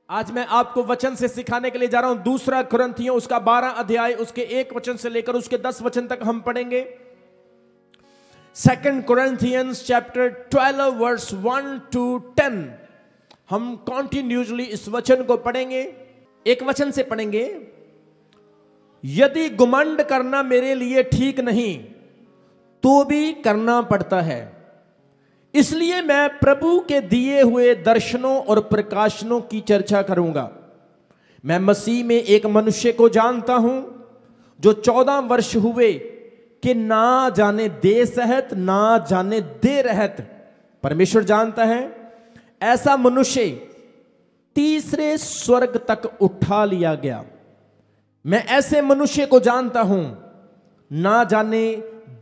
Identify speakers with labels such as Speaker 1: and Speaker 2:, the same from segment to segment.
Speaker 1: आज मैं आपको वचन से सिखाने के लिए जा रहा हूं। दूसरा कुरिन्थियों उसका 12 अध्याय उसके 1 वचन से लेकर उसके 10 वचन तक हम पढ़ेंगे। 2 Corinthians chapter 12 verse 1 to 10 हम कॉन्टिन्यूसली इस वचन को पढ़ेंगे। एक वचन से पढ़ेंगे, यदि घमंड करना मेरे लिए ठीक नहीं तो भी करना पड़ता है, इसलिए मैं प्रभु के दिए हुए दर्शनों और प्रकाशनों की चर्चा करूंगा। मैं मसीह में एक मनुष्य को जानता हूं जो 14 वर्ष हुए कि ना जाने दे सहत ना जाने दे रहत परमेश्वर जानता है, ऐसा मनुष्य तीसरे स्वर्ग तक उठा लिया गया। मैं ऐसे मनुष्य को जानता हूं, ना जाने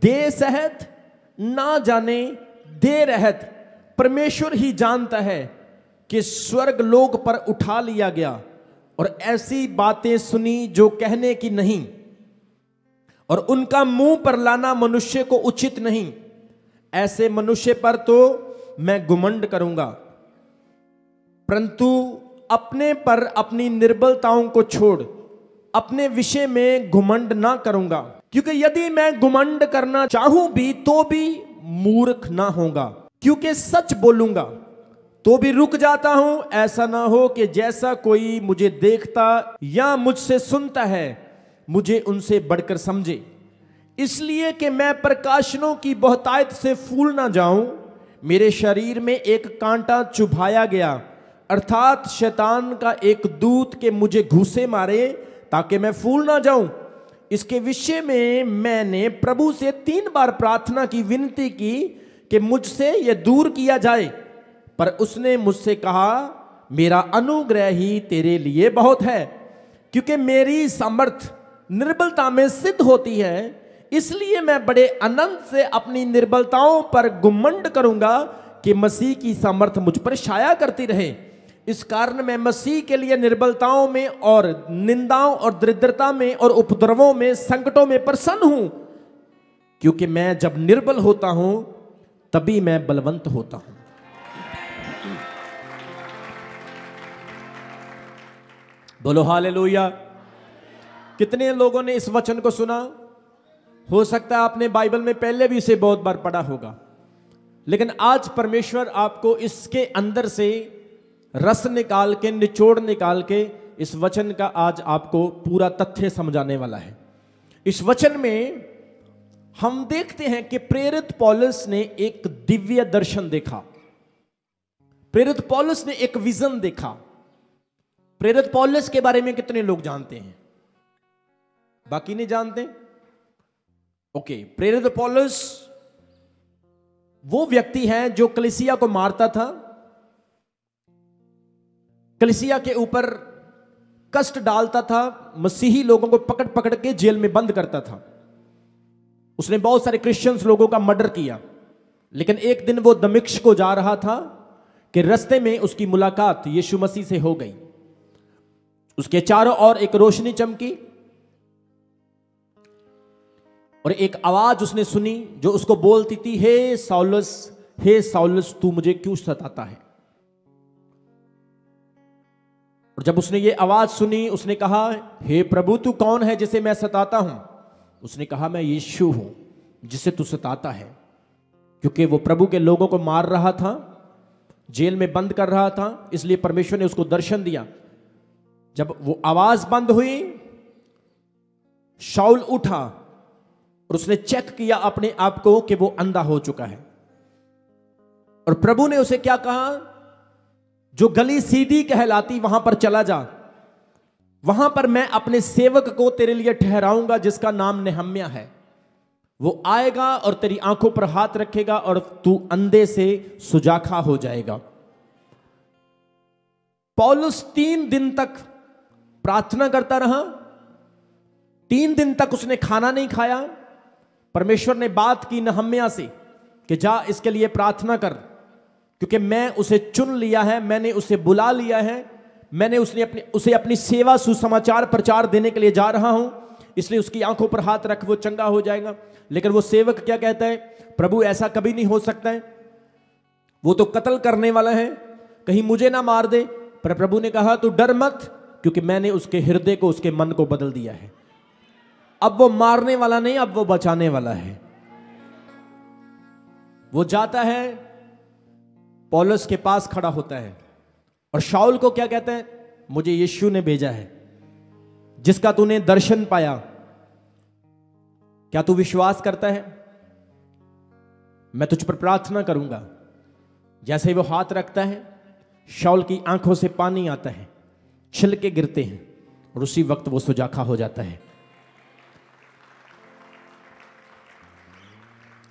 Speaker 1: दे सहत ना जाने दे रहत परमेश्वर ही जानता है कि स्वर्ग लोक पर उठा लिया गया, और ऐसी बातें सुनी जो कहने की नहीं, और उनका मुंह पर लाना मनुष्य को उचित नहीं। ऐसे मनुष्य पर तो मैं घमंड करूंगा, परंतु अपने पर अपनी निर्बलताओं को छोड़ अपने विषय में घमंड ना करूंगा, क्योंकि यदि मैं घमंड करना चाहूं भी तो भी मूर्ख ना होगा, क्योंकि सच बोलूंगा तो भी रुक जाता हूं। ऐसा ना हो कि जैसा कोई मुझे देखता या मुझसे सुनता है मुझे उनसे बढ़कर समझे, इसलिए कि मैं प्रकाशनों की बहुतायत से फूल ना जाऊं। मेरे शरीर में एक कांटा चुभाया गया, अर्थात शैतान का एक दूत के मुझे घूसे मारे ताकि मैं फूल ना जाऊं। इसके विषय में मैंने प्रभु से 3 बार प्रार्थना की, विनती की कि मुझसे यह दूर किया जाए, पर उसने मुझसे कहा, मेरा अनुग्रह ही तेरे लिए बहुत है, क्योंकि मेरी सामर्थ निर्बलता में सिद्ध होती है। इसलिए मैं बड़े आनंद से अपनी निर्बलताओं पर घमंड करूंगा कि मसीह की सामर्थ मुझ पर छाया करती रहे। इस कारण मैं मसीह के लिए निर्बलताओं में और निंदाओं और दरिद्रता में और उपद्रवों में संकटों में प्रसन्न हूं, क्योंकि मैं जब निर्बल होता हूं तभी मैं बलवंत होता हूं। बोलो हालेलुया। कितने लोगों ने इस वचन को सुना? हो सकता है आपने बाइबल में पहले भी इसे बहुत बार पढ़ा होगा, लेकिन आज परमेश्वर आपको इसके अंदर से रस निकाल के, निचोड़ निकाल के इस वचन का आज आपको पूरा तथ्य समझाने वाला है। इस वचन में हम देखते हैं कि प्रेरित पौलुस ने एक दिव्य दर्शन देखा। प्रेरित पौलुस ने एक विजन देखा। प्रेरित पौलुस के बारे में कितने लोग जानते हैं? बाकी नहीं जानते? ओके, प्रेरित पौलुस वो व्यक्ति है जो कलीसिया को मारता था, कलीसिया के ऊपर कष्ट डालता था, मसीही लोगों को पकड़ पकड़ के जेल में बंद करता था। उसने बहुत सारे क्रिश्चियंस लोगों का मर्डर किया। लेकिन एक दिन वो दमिश्क को जा रहा था कि रास्ते में उसकी मुलाकात यीशु मसीह से हो गई। उसके चारों ओर एक रोशनी चमकी और एक आवाज उसने सुनी जो उसको बोलती थी, हे साउलस तू मुझे क्यों सताता है। और जब उसने ये आवाज सुनी उसने कहा, हे प्रभु तू कौन है जिसे मैं सताता हूं? उसने कहा, मैं यीशु हूं जिसे तू सताता है। क्योंकि वो प्रभु के लोगों को मार रहा था, जेल में बंद कर रहा था, इसलिए परमेश्वर ने उसको दर्शन दिया। जब वो आवाज बंद हुई, शाऊल उठा और उसने चेक किया अपने आप को कि वो अंधा हो चुका है। और प्रभु ने उसे क्या कहा, जो गली सीधी कहलाती वहां पर चला जा, वहां पर मैं अपने सेवक को तेरे लिए ठहराऊंगा जिसका नाम नेहम्या है। वो आएगा और तेरी आंखों पर हाथ रखेगा और तू अंधे से सुजाखा हो जाएगा। पौलुस 3 दिन तक प्रार्थना करता रहा। 3 दिन तक उसने खाना नहीं खाया। परमेश्वर ने बात की नेहम्या से कि जा इसके लिए प्रार्थना कर, क्योंकि मैं उसे चुन लिया है, मैंने उसे बुला लिया है, मैंने उसे अपनी सेवा सुसमाचार प्रचार देने के लिए जा रहा हूं, इसलिए उसकी आंखों पर हाथ रख, वो चंगा हो जाएगा। लेकिन वो सेवक क्या कहता है, प्रभु ऐसा कभी नहीं हो सकता है, वो तो कत्ल करने वाला है, कहीं मुझे ना मार दे। पर प्रभु ने कहा तू डर मत, क्योंकि मैंने उसके हृदय को, उसके मन को बदल दिया है। अब वो मारने वाला नहीं, अब वो बचाने वाला है। वो जाता है, पौलुस के पास खड़ा होता है और शाऊल को क्या कहता है, मुझे यीशु ने भेजा है जिसका तूने दर्शन पाया, क्या तू विश्वास करता है? मैं तुझ पर प्रार्थना करूंगा। जैसे ही वो हाथ रखता है, शाऊल की आंखों से पानी आता है, छिलके गिरते हैं और उसी वक्त वो सुजाखा हो जाता है।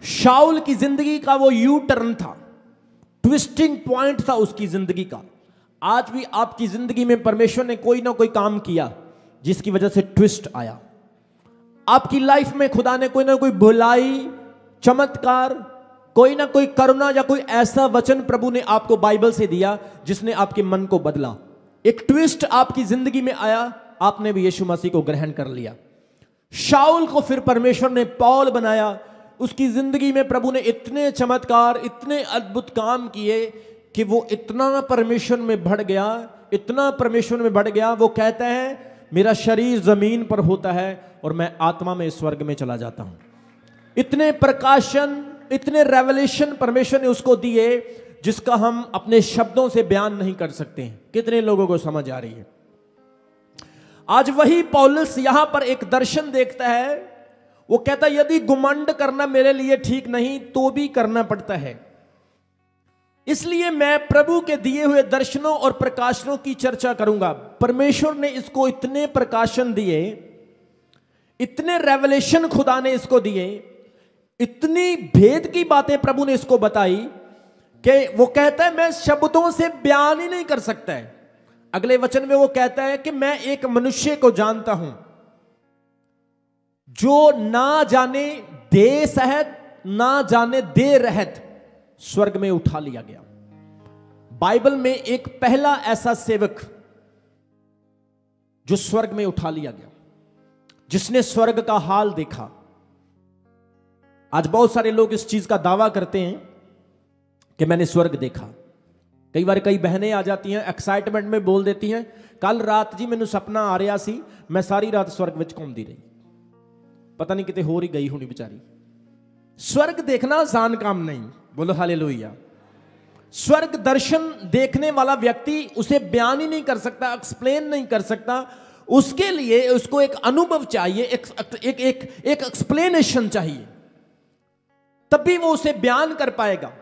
Speaker 1: शाऊल की जिंदगी का वो यू टर्न था, ट्विस्टिंग पॉइंट था उसकी जिंदगी का। आज भी आपकी जिंदगी में परमेश्वर ने कोई ना कोई काम किया जिसकी वजह से ट्विस्ट आया। आपकी लाइफ में खुदा ने कोई ना कोई भलाई, चमत्कार, कोई ना कोई करुणा या कोई ऐसा वचन प्रभु ने आपको बाइबल से दिया जिसने आपके मन को बदला। एक ट्विस्ट आपकी जिंदगी में आया, आपने भी यीशु मसीह को ग्रहण कर लिया। शाऊल को फिर परमेश्वर ने पौल बनाया। उसकी जिंदगी में प्रभु ने इतने चमत्कार, इतने अद्भुत काम किए कि वो इतना परमेश्वर में बढ़ गया, इतना परमेश्वर में बढ़ गया। वो कहता है मेरा शरीर जमीन पर होता है और मैं आत्मा में स्वर्ग में चला जाता हूं। इतने प्रकाशन, इतने रेवलेशन परमेश्वर ने उसको दिए जिसका हम अपने शब्दों से बयान नहीं कर सकते हैं। कितने लोगों को समझ आ रही है? आज वही पौलुस यहां पर एक दर्शन देखता है। वो कहता है यदि घुमंड करना मेरे लिए ठीक नहीं तो भी करना पड़ता है, इसलिए मैं प्रभु के दिए हुए दर्शनों और प्रकाशनों की चर्चा करूंगा। परमेश्वर ने इसको इतने प्रकाशन दिए, इतने रेवलेशन खुदा ने इसको दिए, इतनी भेद की बातें प्रभु ने इसको बताई कि वो कहता है मैं शब्दों से बयान ही नहीं कर सकता है। अगले वचन में वो कहता है कि मैं एक मनुष्य को जानता हूं जो ना जाने दे सहत, ना जाने दे रहत स्वर्ग में उठा लिया गया। बाइबल में एक पहला ऐसा सेवक जो स्वर्ग में उठा लिया गया, जिसने स्वर्ग का हाल देखा। आज बहुत सारे लोग इस चीज का दावा करते हैं कि मैंने स्वर्ग देखा। कई बार कई बहनें आ जाती हैं, एक्साइटमेंट में बोल देती हैं कल रात जी मैनू सपना आ रहा सी, मैं सारी रात स्वर्ग विच घूमती रही, पता नहीं किते होर ही गई होनी बेचारी। स्वर्ग देखना आसान काम नहीं, बोलो हालेलुया। स्वर्ग दर्शन देखने वाला व्यक्ति उसे बयान ही नहीं कर सकता, एक्सप्लेन नहीं कर सकता। उसके लिए उसको एक अनुभव चाहिए, एक एक्सप्लेनेशन चाहिए, तभी वो उसे बयान कर पाएगा।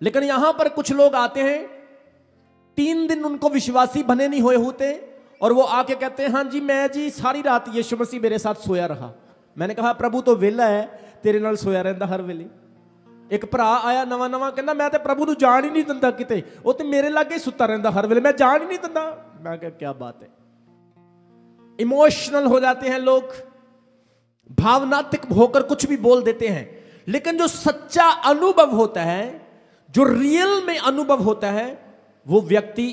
Speaker 1: लेकिन यहां पर कुछ लोग आते हैं, 3 दिन उनको विश्वासी बने नहीं हुए होते और वो आके कहते हैं हाँ जी मैं जी सारी रात यीशु मसीह मेरे साथ सोया रहा। मैंने कहा प्रभु तो वेला है, तेरे नाल सोया रहता हर वेले। एक भरा आया नवा नवा, कहना मैं तो प्रभु नूं जान ही नहीं दिंदा किते, वो तो मेरे लागे सुता रहता हर वेले, मैं जान ही नहीं दिंदा। मैं कहा क्या बात है। इमोशनल हो जाते हैं लोग, भावनात्मक होकर कुछ भी बोल देते हैं। लेकिन जो सच्चा अनुभव होता है, जो रियल में अनुभव होता है, वो व्यक्ति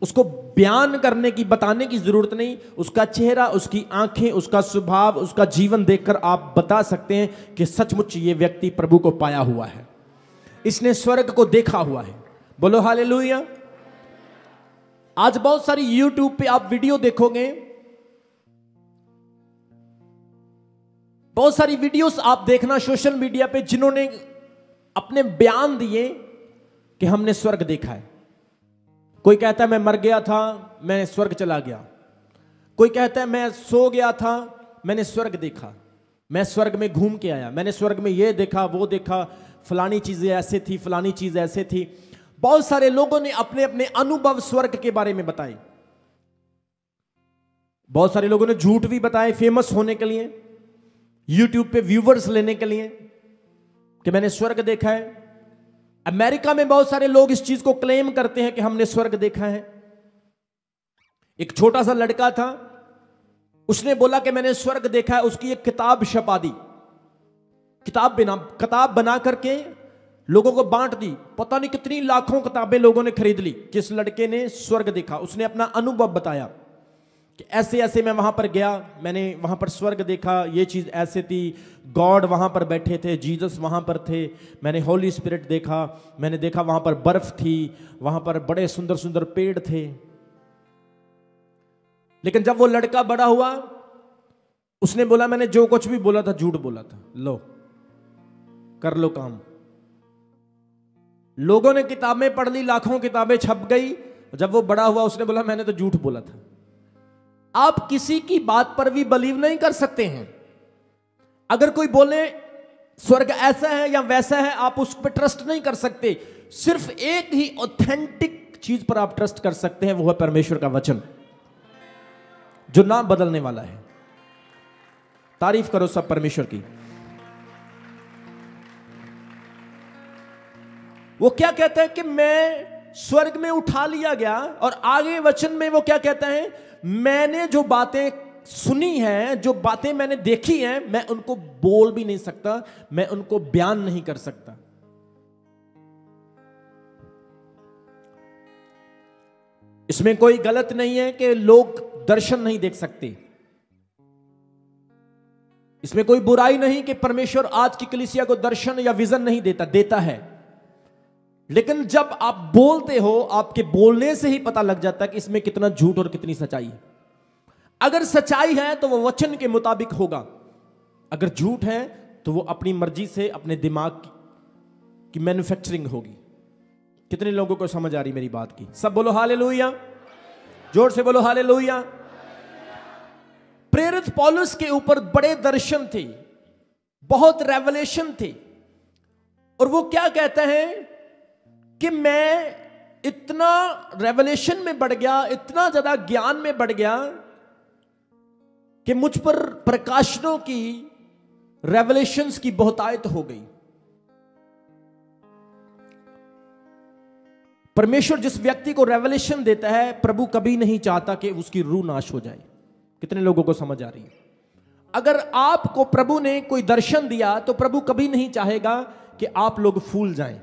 Speaker 1: उसको बयान करने की, बताने की जरूरत नहीं। उसका चेहरा, उसकी आंखें, उसका स्वभाव, उसका जीवन देखकर आप बता सकते हैं कि सचमुच ये व्यक्ति प्रभु को पाया हुआ है, इसने स्वर्ग को देखा हुआ है। बोलो हालेलुया। आज बहुत सारी यूट्यूब पे आप वीडियो देखोगे, बहुत सारी वीडियोस आप देखना सोशल मीडिया पे, जिन्होंने अपने बयान दिए कि हमने स्वर्ग देखा है। कोई कहता है मैं मर गया था, मैं स्वर्ग चला गया। कोई कहता है मैं सो गया था, मैंने स्वर्ग देखा, मैं स्वर्ग में घूम के आया, मैंने स्वर्ग में ये देखा वो देखा, फलानी चीजें ऐसे थी, फलानी चीज ऐसे थी। बहुत सारे लोगों ने अपने अपने अनुभव स्वर्ग के बारे में बताए। बहुत सारे लोगों ने झूठ भी बताए फेमस होने के लिए, यूट्यूब पे व्यूवर्स लेने के लिए कि मैंने स्वर्ग देखा है। अमेरिका में बहुत सारे लोग इस चीज को क्लेम करते हैं कि हमने स्वर्ग देखा है। एक छोटा सा लड़का था, उसने बोला कि मैंने स्वर्ग देखा है। उसकी एक किताब छपा दी, किताब बना करके लोगों को बांट दी। पता नहीं कितनी लाखों किताबें लोगों ने खरीद ली। किस लड़के ने स्वर्ग देखा, उसने अपना अनुभव बताया कि ऐसे ऐसे मैं वहां पर गया, मैंने वहां पर स्वर्ग देखा, ये चीज ऐसे थी, गॉड वहां पर बैठे थे, जीसस वहां पर थे, मैंने होली स्पिरिट देखा, मैंने देखा वहां पर बर्फ थी, वहां पर बड़े सुंदर सुंदर पेड़ थे। लेकिन जब वो लड़का बड़ा हुआ, उसने बोला मैंने जो कुछ भी बोला था झूठ बोला था, लो कर लो काम। लोगों ने किताबें पढ़ ली, लाखों किताबें छप गई। जब वो बड़ा हुआ उसने बोला मैंने तो झूठ बोला था। आप किसी की बात पर भी बिलीव नहीं कर सकते हैं। अगर कोई बोले स्वर्ग ऐसा है या वैसा है, आप उस पर ट्रस्ट नहीं कर सकते। सिर्फ एक ही ऑथेंटिक चीज पर आप ट्रस्ट कर सकते हैं, वो है परमेश्वर का वचन, जो ना बदलने वाला है। तारीफ करो सब परमेश्वर की। वो क्या कहता है कि मैं स्वर्ग में उठा लिया गया, और आगे वचन में वो क्या कहता है, मैंने जो बातें सुनी हैं, जो बातें मैंने देखी हैं, मैं उनको बोल भी नहीं सकता, मैं उनको बयान नहीं कर सकता। इसमें कोई गलत नहीं है कि लोग दर्शन नहीं देख सकते। इसमें कोई बुराई नहीं कि परमेश्वर आज की कलीसिया को दर्शन या विजन नहीं देता, देता है। लेकिन जब आप बोलते हो, आपके बोलने से ही पता लग जाता है कि इसमें कितना झूठ और कितनी सच्चाई है। अगर सच्चाई है तो वो वचन के मुताबिक होगा, अगर झूठ है तो वो अपनी मर्जी से अपने दिमाग की मैन्युफैक्चरिंग होगी। कितने लोगों को समझ आ रही मेरी बात की? सब बोलो हालेलुया, जोर से बोलो हालेलुया। प्रेरित पौलुस के ऊपर बड़े दर्शन थे, बहुत रेवलेशन थे, और वो क्या कहता है कि मैं इतना रेवलेशन में बढ़ गया, इतना ज्यादा ज्ञान में बढ़ गया कि मुझ पर प्रकाशनों की, रेवलेशंस की बहुतायत हो गई। परमेश्वर जिस व्यक्ति को रेवलेशन देता है, प्रभु कभी नहीं चाहता कि उसकी रूह नाश हो जाए। कितने लोगों को समझ आ रही है? अगर आपको प्रभु ने कोई दर्शन दिया तो प्रभु कभी नहीं चाहेगा कि आप लोग फूल जाएं,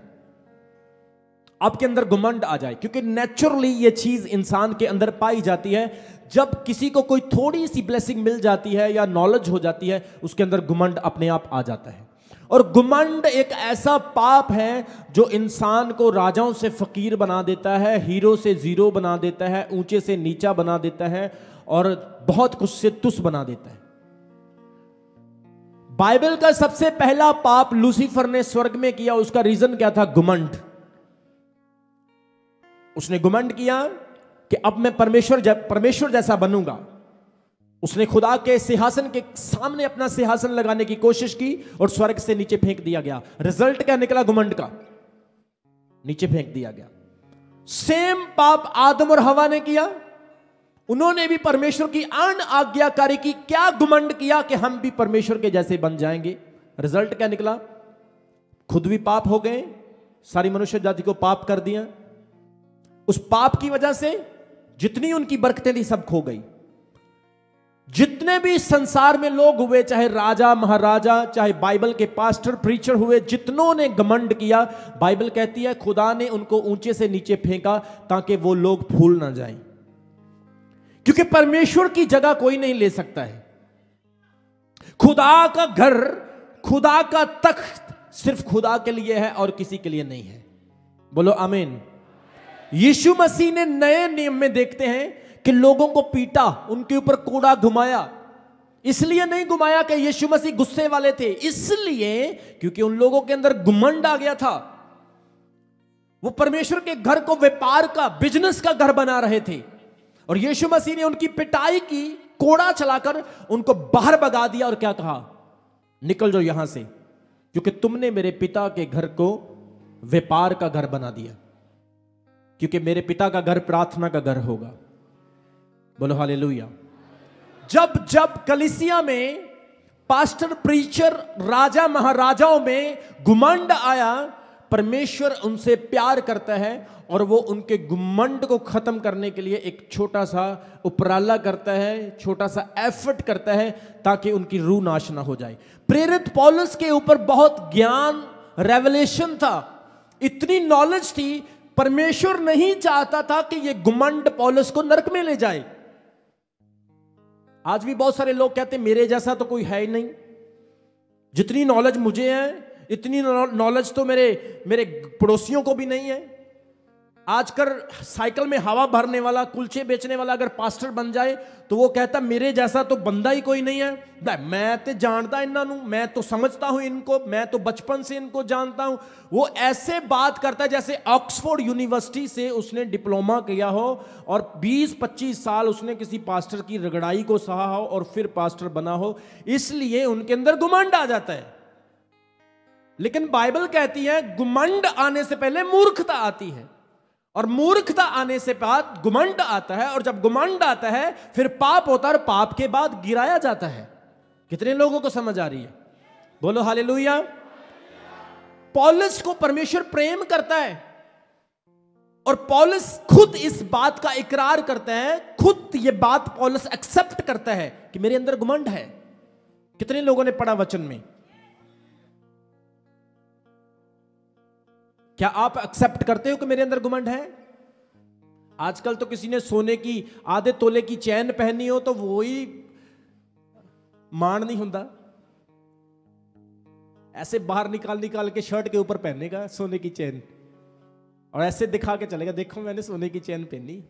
Speaker 1: आपके अंदर घमंड आ जाए, क्योंकि नेचुरली ये चीज इंसान के अंदर पाई जाती है। जब किसी को कोई थोड़ी सी ब्लेसिंग मिल जाती है या नॉलेज हो जाती है, उसके अंदर घमंड अपने आप आ जाता है। और घमंड एक ऐसा पाप है जो इंसान को राजाओं से फकीर बना देता है, हीरो से जीरो बना देता है, ऊंचे से नीचा बना देता है, और बहुत कुछ से तुच्छ बना देता है। बाइबल का सबसे पहला पाप लूसीफर ने स्वर्ग में किया, उसका रीजन क्या था? घमंड। उसने घमंड किया कि अब मैं परमेश्वर जैसा बनूंगा। उसने खुदा के सिंहासन के सामने अपना सिंहासन लगाने की कोशिश की और स्वर्ग से नीचे फेंक दिया गया। रिजल्ट क्या निकला? घमंड का, नीचे फेंक दिया गया। सेम पाप आदम और हवा ने किया। उन्होंने भी परमेश्वर की अनाज्ञाकारी की, क्या घमंड किया कि हम भी परमेश्वर के जैसे बन जाएंगे। रिजल्ट क्या निकला? खुद भी पाप हो गए, सारी मनुष्य जाति को पाप कर दिया। उस पाप की वजह से जितनी उनकी बरकतें थी सब खो गई। जितने भी संसार में लोग हुए, चाहे राजा महाराजा, चाहे बाइबल के पास्टर प्रीचर हुए, जितनों ने घमंड किया, बाइबल कहती है खुदा ने उनको ऊंचे से नीचे फेंका ताकि वो लोग फूल ना जाएं। क्योंकि परमेश्वर की जगह कोई नहीं ले सकता है। खुदा का घर, खुदा का तख्त सिर्फ खुदा के लिए है और किसी के लिए नहीं है। बोलो आमीन। यीशु मसीह ने नए नियम में देखते हैं कि लोगों को पीटा, उनके ऊपर कोड़ा घुमाया। इसलिए नहीं घुमाया कि यीशु मसीह गुस्से वाले थे, इसलिए क्योंकि उन लोगों के अंदर घमंड आ गया था। वो परमेश्वर के घर को व्यापार का, बिजनेस का घर बना रहे थे, और यीशु मसीह ने उनकी पिटाई की, कोड़ा चलाकर उनको बाहर भगा दिया और क्या कहा? निकल जाओ यहां से, क्योंकि तुमने मेरे पिता के घर को व्यापार का घर बना दिया। क्योंकि मेरे पिता का घर प्रार्थना का घर होगा। बोलो हालेलुया। जब जब कलीसिया में पास्टर प्रीचर राजा महाराजाओं में घमंड आया, परमेश्वर उनसे प्यार करता है और वो उनके घमंड को खत्म करने के लिए एक छोटा सा उपराला करता है, छोटा सा एफर्ट करता है ताकि उनकी रूह नाश ना हो जाए। प्रेरित पौलुस के ऊपर बहुत ज्ञान, रेवलेशन था, इतनी नॉलेज थी। परमेश्वर नहीं चाहता था कि ये घमंड पौलुस को नरक में ले जाए। आज भी बहुत सारे लोग कहते हैं मेरे जैसा तो कोई है ही नहीं, जितनी नॉलेज मुझे है इतनी नॉलेज तो मेरे पड़ोसियों को भी नहीं है। आजकल साइकिल में हवा भरने वाला, कुलचे बेचने वाला अगर पास्टर बन जाए तो वो कहता मेरे जैसा तो बंदा ही कोई नहीं है, मैं तो जानता इन्हों, मैं तो समझता हूं इनको, मैं तो बचपन से इनको जानता हूं। वो ऐसे बात करता है जैसे ऑक्सफोर्ड यूनिवर्सिटी से उसने डिप्लोमा किया हो और 20-25 साल उसने किसी पास्टर की रगड़ाई को सहा हो और फिर पास्टर बना हो, इसलिए उनके अंदर घुमंड आ जाता है। लेकिन बाइबल कहती है घुमंड आने से पहले मूर्खता आती है, और मूर्खता आने से बाद घुमंड आता है, और जब घुमंड आता है फिर पाप होता है, और पाप के बाद गिराया जाता है। कितने लोगों को समझ आ रही है? बोलो हालेलुया। पौलुस को परमेश्वर प्रेम करता है, और पौलुस खुद इस बात का इकरार करता है, खुद यह बात पौलुस एक्सेप्ट करता है कि मेरे अंदर घुमंड है। कितने लोगों ने पढ़ा वचन में? क्या आप एक्सेप्ट करते हो कि मेरे अंदर घमंड है? आजकल तो किसी ने सोने की आधे तोले की चैन पहनी हो तो वो ही मान नहीं होता, ऐसे बाहर निकाल निकाल के शर्ट के ऊपर पहनेगा सोने की चैन, और ऐसे दिखा के चलेगा देखो मैंने सोने की चैन पहनी।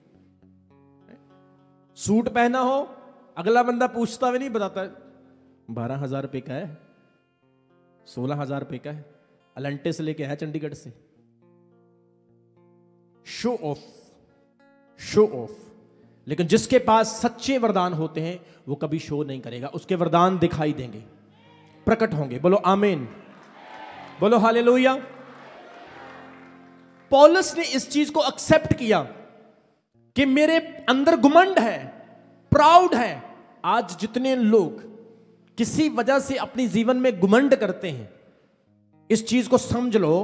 Speaker 1: सूट पहना हो, अगला बंदा पूछता भी नहीं, बताता 12,000 रुपए का है, 16,000 रुपए का है, अलंटे से लेके आया चंडीगढ़ से। Show off, show off. लेकिन जिसके पास सच्चे वरदान होते हैं वो कभी शो नहीं करेगा, उसके वरदान दिखाई देंगे, प्रकट होंगे। बोलो आमीन, बोलो हालेलुया। पौलुस ने इस चीज को एक्सेप्ट किया कि मेरे अंदर घमंड है, प्राउड है। आज जितने लोग किसी वजह से अपनी जीवन में घमंड करते हैं, इस चीज को समझ लो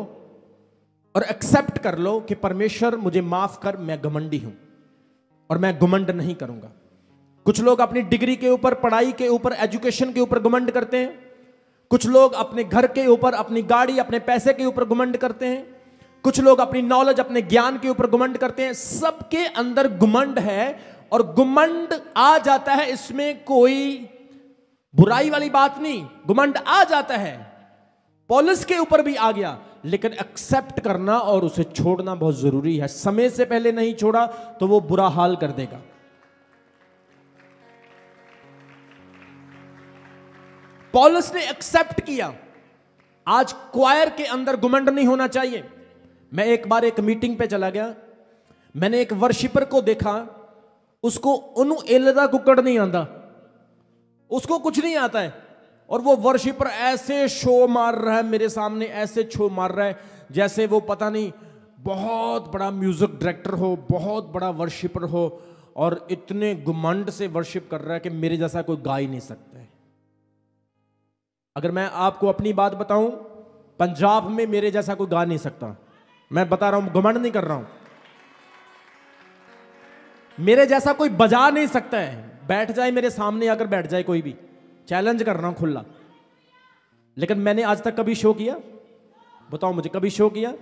Speaker 1: और एक्सेप्ट कर लो कि परमेश्वर मुझे माफ कर, मैं घमंडी हूं और मैं घमंड नहीं करूंगा। कुछ लोग अपनी डिग्री के ऊपर, पढ़ाई के ऊपर, एजुकेशन के ऊपर घमंड करते हैं। कुछ लोग अपने घर के ऊपर, अपनी गाड़ी, अपने पैसे के ऊपर घमंड करते हैं। कुछ लोग अपनी नॉलेज, अपने ज्ञान के ऊपर घमंड करते हैं। सबके अंदर घमंड है, और घमंड आ जाता है, इसमें कोई बुराई वाली बात नहीं, घमंड आ जाता है। पौलुस के ऊपर भी आ गया, लेकिन एक्सेप्ट करना और उसे छोड़ना बहुत जरूरी है। समय से पहले नहीं छोड़ा तो वो बुरा हाल कर देगा। पौलुस ने एक्सेप्ट किया। आज क्वायर के अंदर घमंड नहीं होना चाहिए। मैं एक बार एक मीटिंग पे चला गया, मैंने एक वर्शिपर को देखा, उसको उनु एलदा कुकड़ नहीं आता, उसको कुछ नहीं आता है, और वो वर्शिपर ऐसे शो मार रहा है मेरे सामने, ऐसे शो मार रहा है जैसे वो पता नहीं बहुत बड़ा म्यूजिक डायरेक्टर हो, बहुत बड़ा वर्शिपर हो, और इतने घमंड से वर्शिप कर रहा है कि मेरे जैसा कोई गा ही नहीं सकता है। अगर मैं आपको अपनी बात बताऊं, पंजाब में मेरे जैसा कोई गा नहीं सकता। मैं बता रहा हूं, घमंड नहीं कर रहा हूं। मेरे जैसा कोई बजा नहीं सकता है, बैठ जाए मेरे सामने आकर बैठ जाए कोई भी, चैलेंज कर रहा हूं खुला। लेकिन मैंने आज तक कभी शो किया? बताओ मुझे, कभी शो किया?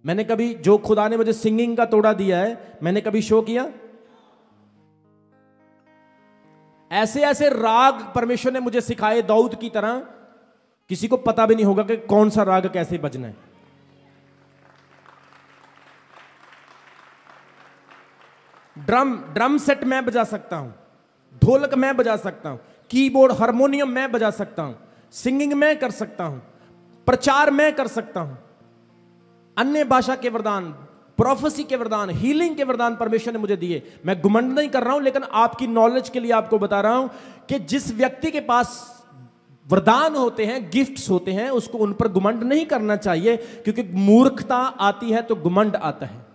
Speaker 1: मैंने कभी, जो खुदा ने मुझे सिंगिंग का तोड़ा दिया है, मैंने कभी शो किया? ऐसे ऐसे राग परमेश्वर ने मुझे सिखाए दाऊद की तरह, किसी को पता भी नहीं होगा कि कौन सा राग कैसे बजना है। ड्रम सेट मैं बजा सकता हूं, ढोलक मैं बजा सकता हूं, कीबोर्ड, हारमोनियम मैं बजा सकता हूं, सिंगिंग मैं कर सकता हूं, प्रचार मैं कर सकता हूं, अन्य भाषा के वरदान, प्रोफेसी के वरदान, हीलिंग के वरदान परमेश्वर ने मुझे दिए। मैं घमंड नहीं कर रहा हूं, लेकिन आपकी नॉलेज के लिए आपको बता रहा हूं कि जिस व्यक्ति के पास वरदान होते हैं, गिफ्ट्स होते हैं, उसको उन पर घमंड नहीं करना चाहिए, क्योंकि मूर्खता आती है तो घमंड आता है।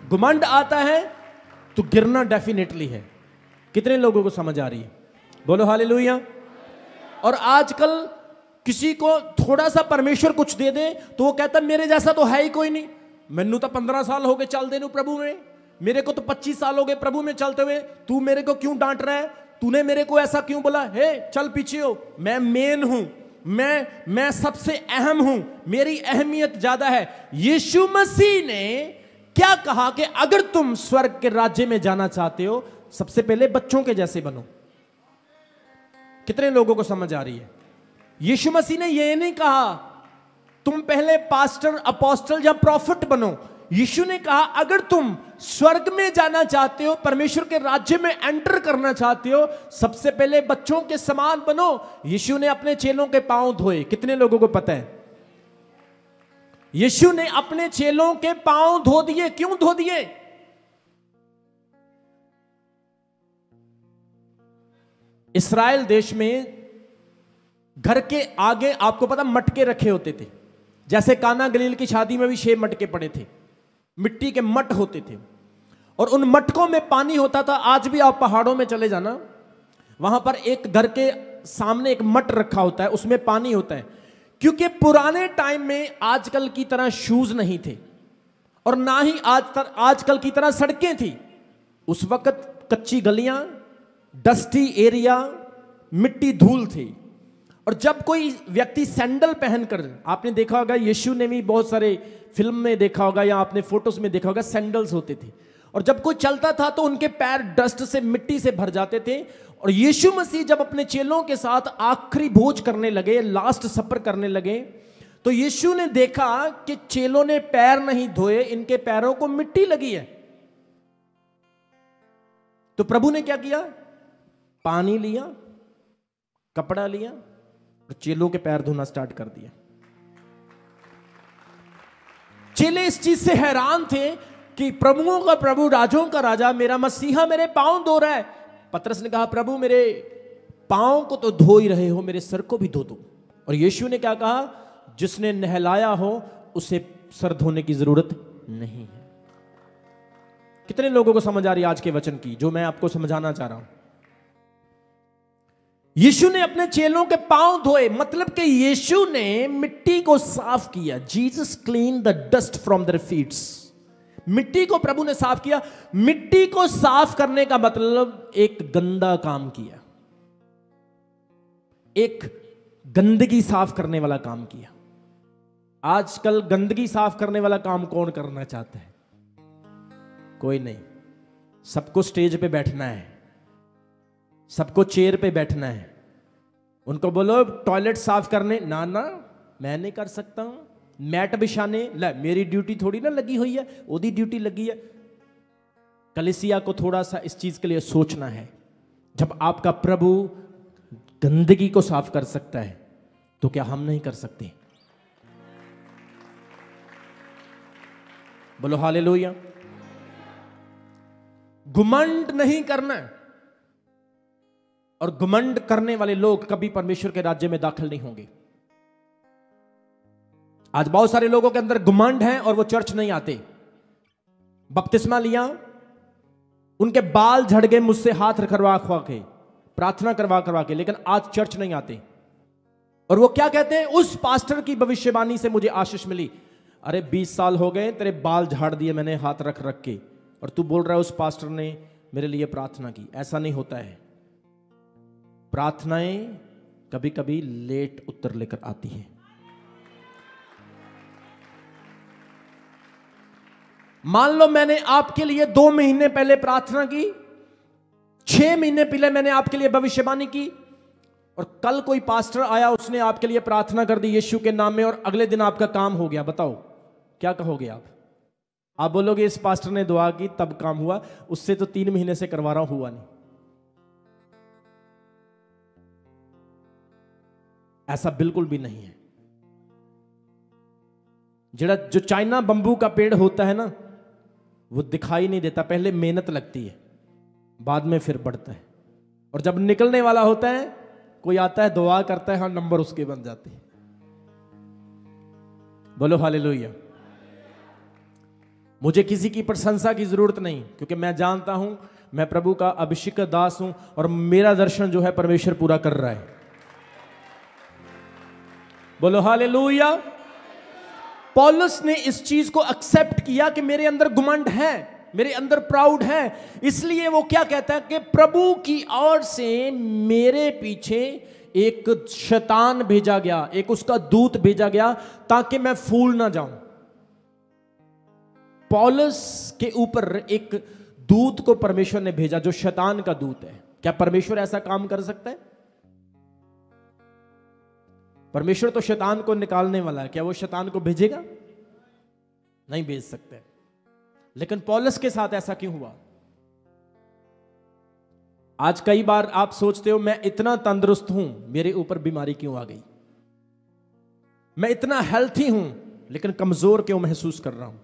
Speaker 1: घमंड आता है तो गिरना डेफिनेटली है। कितने लोगों को समझ आ रही है? बोलो हालेलुया। और आजकल किसी को थोड़ा सा परमेश्वर कुछ दे दे तो वो कहता मेरे जैसा तो है ही कोई नहीं, मैनू तो 15 साल हो गए चल देनू प्रभु में, मेरे को तो 25 साल हो गए प्रभु में चलते हुए, तू मेरे को क्यों डांट रहा है, तूने मेरे को ऐसा क्यों बोला? हे चल पीछे हो, मैं मेन हूं, मैं सबसे अहम हूं, मेरी अहमियत ज्यादा है। यीशु मसीह ने क्या कहा कि अगर तुम स्वर्ग के राज्य में जाना चाहते हो, सबसे पहले बच्चों के जैसे बनो। कितने लोगों को समझ आ रही है? यीशु मसीह ने यह नहीं कहा तुम पहले पास्टर, अपोस्टल या प्रॉफिट बनो। यीशु ने कहा अगर तुम स्वर्ग में जाना चाहते हो, परमेश्वर के राज्य में एंटर करना चाहते हो, सबसे पहले बच्चों के समान बनो। यीशु ने अपने चेलों के पांव धोए। कितने लोगों को पता है? यीशु ने अपने चेलों के पांव धो दिए। क्यों धो दिए? इस्राएल देश में घर के आगे आपको पता मटके रखे होते थे, जैसे काना गलील की शादी में भी 6 मटके पड़े थे, मिट्टी के मट होते थे और उन मटकों में पानी होता था। आज भी आप पहाड़ों में चले जाना, वहां पर एक घर के सामने एक मट रखा होता है, उसमें पानी होता है। क्योंकि पुराने टाइम में आजकल की तरह शूज नहीं थे और ना ही आजकल की तरह सड़कें थी। उस वक्त कच्ची गलियां, डस्टी एरिया, मिट्टी धूल थी। और जब कोई व्यक्ति सैंडल पहनकर, आपने देखा होगा, यीशु ने भी बहुत सारे फिल्म में देखा होगा या आपने फोटोज में देखा होगा, सैंडल्स होते थे और जब कोई चलता था तो उनके पैर डस्ट से, मिट्टी से भर जाते थे। और यीशु मसीह जब अपने चेलों के साथ आखिरी भोज करने लगे, लास्ट सपर करने लगे, तो यीशु ने देखा कि चेलों ने पैर नहीं धोए, इनके पैरों को मिट्टी लगी है। तो प्रभु ने क्या किया? पानी लिया, कपड़ा लिया और चेलों के पैर धोना स्टार्ट कर दिया। चेले इस चीज से हैरान थे कि प्रभुओं का प्रभु, राजों का राजा, मेरा मसीहा मेरे पांव धो रहा है। पतरस ने कहा प्रभु मेरे पांव को तो धो ही रहे हो, मेरे सर को भी धो दो। और यीशु ने क्या कहा? जिसने नहलाया हो उसे सर धोने की जरूरत नहीं है। कितने लोगों को समझ आ रही है आज के वचन की, जो मैं आपको समझाना चाह रहा हूं? यीशु ने अपने चेलों के पांव धोए, मतलब कि यीशु ने मिट्टी को साफ किया। Jesus clean the dust from their feets. मिट्टी को प्रभु ने साफ किया। मिट्टी को साफ करने का मतलब एक गंदा काम किया, एक गंदगी साफ करने वाला काम किया। आजकल गंदगी साफ करने वाला काम कौन करना चाहता है? कोई नहीं। सबको स्टेज पे बैठना है, सबको चेयर पे बैठना है। उनको बोलो टॉयलेट साफ करने, ना ना मैं नहीं कर सकता हूं। मैट बिछाने, ले मेरी ड्यूटी थोड़ी ना लगी हुई है, ओदी ड्यूटी लगी है। कलीसिया को थोड़ा सा इस चीज के लिए सोचना है। जब आपका प्रभु गंदगी को साफ कर सकता है तो क्या हम नहीं कर सकते? बोलो हालेलुया। घुमंड नहीं करना, और घमंड करने वाले लोग कभी परमेश्वर के राज्य में दाखिल नहीं होंगे। आज बहुत सारे लोगों के अंदर घमंड है और वो चर्च नहीं आते। बपतिस्मा लिया, उनके बाल झड़ गए मुझसे हाथ करवा के, प्रार्थना करवा के, लेकिन आज चर्च नहीं आते। और वो क्या कहते हैं? उस पास्टर की भविष्यवाणी से मुझे आशीष मिली। अरे 20 साल हो गए तेरे बाल झाड़ दिए मैंने हाथ रख के, और तू बोल रहा है उस पास्टर ने मेरे लिए प्रार्थना की। ऐसा नहीं होता है। प्रार्थनाएं कभी कभी लेट उत्तर लेकर आती हैं। मान लो मैंने आपके लिए 2 महीने पहले प्रार्थना की, 6 महीने पहले मैंने आपके लिए भविष्यवाणी की, और कल कोई पास्टर आया, उसने आपके लिए प्रार्थना कर दी यीशु के नाम में, और अगले दिन आपका काम हो गया। बताओ क्या कहोगे आप? आप बोलोगे इस पास्टर ने दुआ की तब काम हुआ, उससे तो 3 महीने से करवा रहा हूं, हुआ नहीं। ऐसा बिल्कुल भी नहीं है। जो चाइना बंबू का पेड़ होता है ना, वो दिखाई नहीं देता, पहले मेहनत लगती है, बाद में फिर बढ़ता है। और जब निकलने वाला होता है, कोई आता है दुआ करता है, हाँ नंबर उसके बन जाते हैं। बोलो हालेलुया। मुझे किसी की प्रशंसा की जरूरत नहीं, क्योंकि मैं जानता हूं मैं प्रभु का अभिषेक दास हूं और मेरा दर्शन जो है परमेश्वर पूरा कर रहा है। बोलो हालेलुया। पौलुस ने इस चीज को एक्सेप्ट किया कि मेरे अंदर घमंड है, मेरे अंदर प्राउड है, इसलिए वो क्या कहता है कि प्रभु की ओर से मेरे पीछे एक शैतान भेजा गया, एक उसका दूत भेजा गया, ताकि मैं फूल ना जाऊं। पौलुस के ऊपर एक दूत को परमेश्वर ने भेजा जो शैतान का दूत है। क्या परमेश्वर ऐसा काम कर सकता है? परमेश्वर तो शैतान को निकालने वाला है, क्या वो शैतान को भेजेगा? नहीं भेज सकते। लेकिन पौलुस के साथ ऐसा क्यों हुआ? आज कई बार आप सोचते हो मैं इतना तंदुरुस्त हूं, मेरे ऊपर बीमारी क्यों आ गई? मैं इतना हेल्थी हूं लेकिन कमजोर क्यों महसूस कर रहा हूं?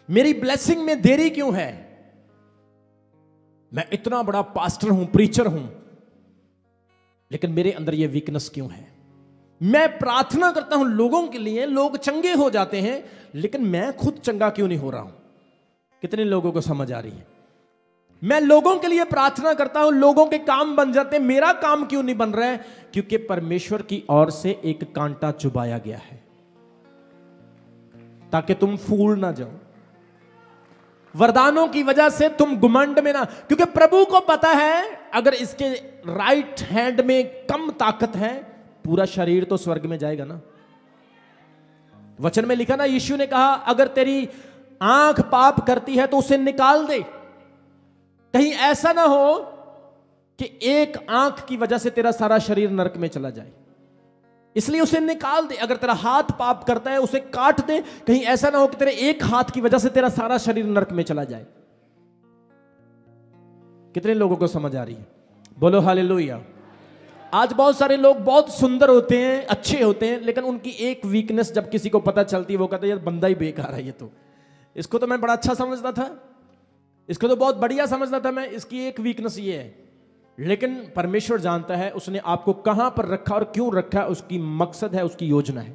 Speaker 1: मेरी ब्लेसिंग में देरी क्यों है? मैं इतना बड़ा पास्टर हूं, प्रीचर हूं, लेकिन मेरे अंदर यह वीकनेस क्यों है? मैं प्रार्थना करता हूं लोगों के लिए, लोग चंगे हो जाते हैं, लेकिन मैं खुद चंगा क्यों नहीं हो रहा हूं? कितने लोगों को समझ आ रही है? मैं लोगों के लिए प्रार्थना करता हूं, लोगों के काम बन जाते हैं, मेरा काम क्यों नहीं बन रहा है? क्योंकि परमेश्वर की ओर से एक कांटा चुभाया गया है ताकि तुम फूल ना जाओ। वरदानों की वजह से तुम घुमंड में ना, क्योंकि प्रभु को पता है अगर इसके राइट हैंड में कम ताकत है, पूरा शरीर तो स्वर्ग में जाएगा ना। वचन में लिखा ना, यीशु ने कहा अगर तेरी आंख पाप करती है तो उसे निकाल दे। कहीं ऐसा ना हो कि एक आंख की वजह से तेरा सारा शरीर नरक में चला जाए, इसलिए उसे निकाल दे। अगर तेरा हाथ पाप करता है उसे काट दे। कहीं ऐसा ना हो कि तेरे एक हाथ की वजह से तेरा सारा शरीर नरक में चला जाए। कितने लोगों को समझ आ रही है? बोलो हालेलुया। आज बहुत सारे लोग बहुत सुंदर होते हैं, अच्छे होते हैं, लेकिन उनकी एक वीकनेस जब किसी को पता चलती है वो कहते हैं यार बंदा ही बेकार है, ये तो इसको तो मैं बड़ा अच्छा समझता था, इसको तो बहुत बढ़िया समझता था मैं, इसकी एक वीकनेस ये है। लेकिन परमेश्वर जानता है उसने आपको कहां पर रखा और क्यों रखा, उसकी मकसद है, उसकी योजना है।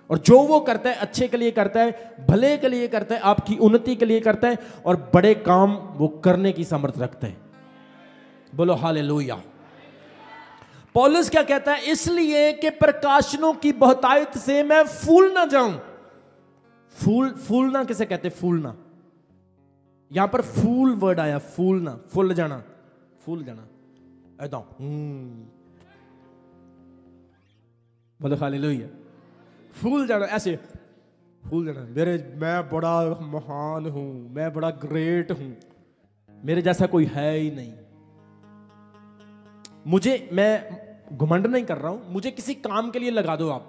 Speaker 1: और जो वो करता है अच्छे के लिए करता है, भले के लिए करता है, आपकी उन्नति के लिए करता है, और बड़े काम वो करने की सामर्थ्य रखता है। बोलो हालेलुया। पौलुस क्या कहता है? इसलिए कि प्रकाशनों की बहुतायत से मैं फूल ना जाऊं। फूलना किसे कहते? फूलना, यहां पर फूल वर्ड आया, फूलना, फूल जाना, फूल जाना ऐदा। बोलो हालेलुया। फूल जाना, ऐसे फूल जाना, मैं बड़ा महान हूं, मैं बड़ा ग्रेट हूं, मेरे जैसा कोई है ही नहीं। मैं घमंड नहीं कर रहा हूं, मुझे किसी काम के लिए लगा दो आप।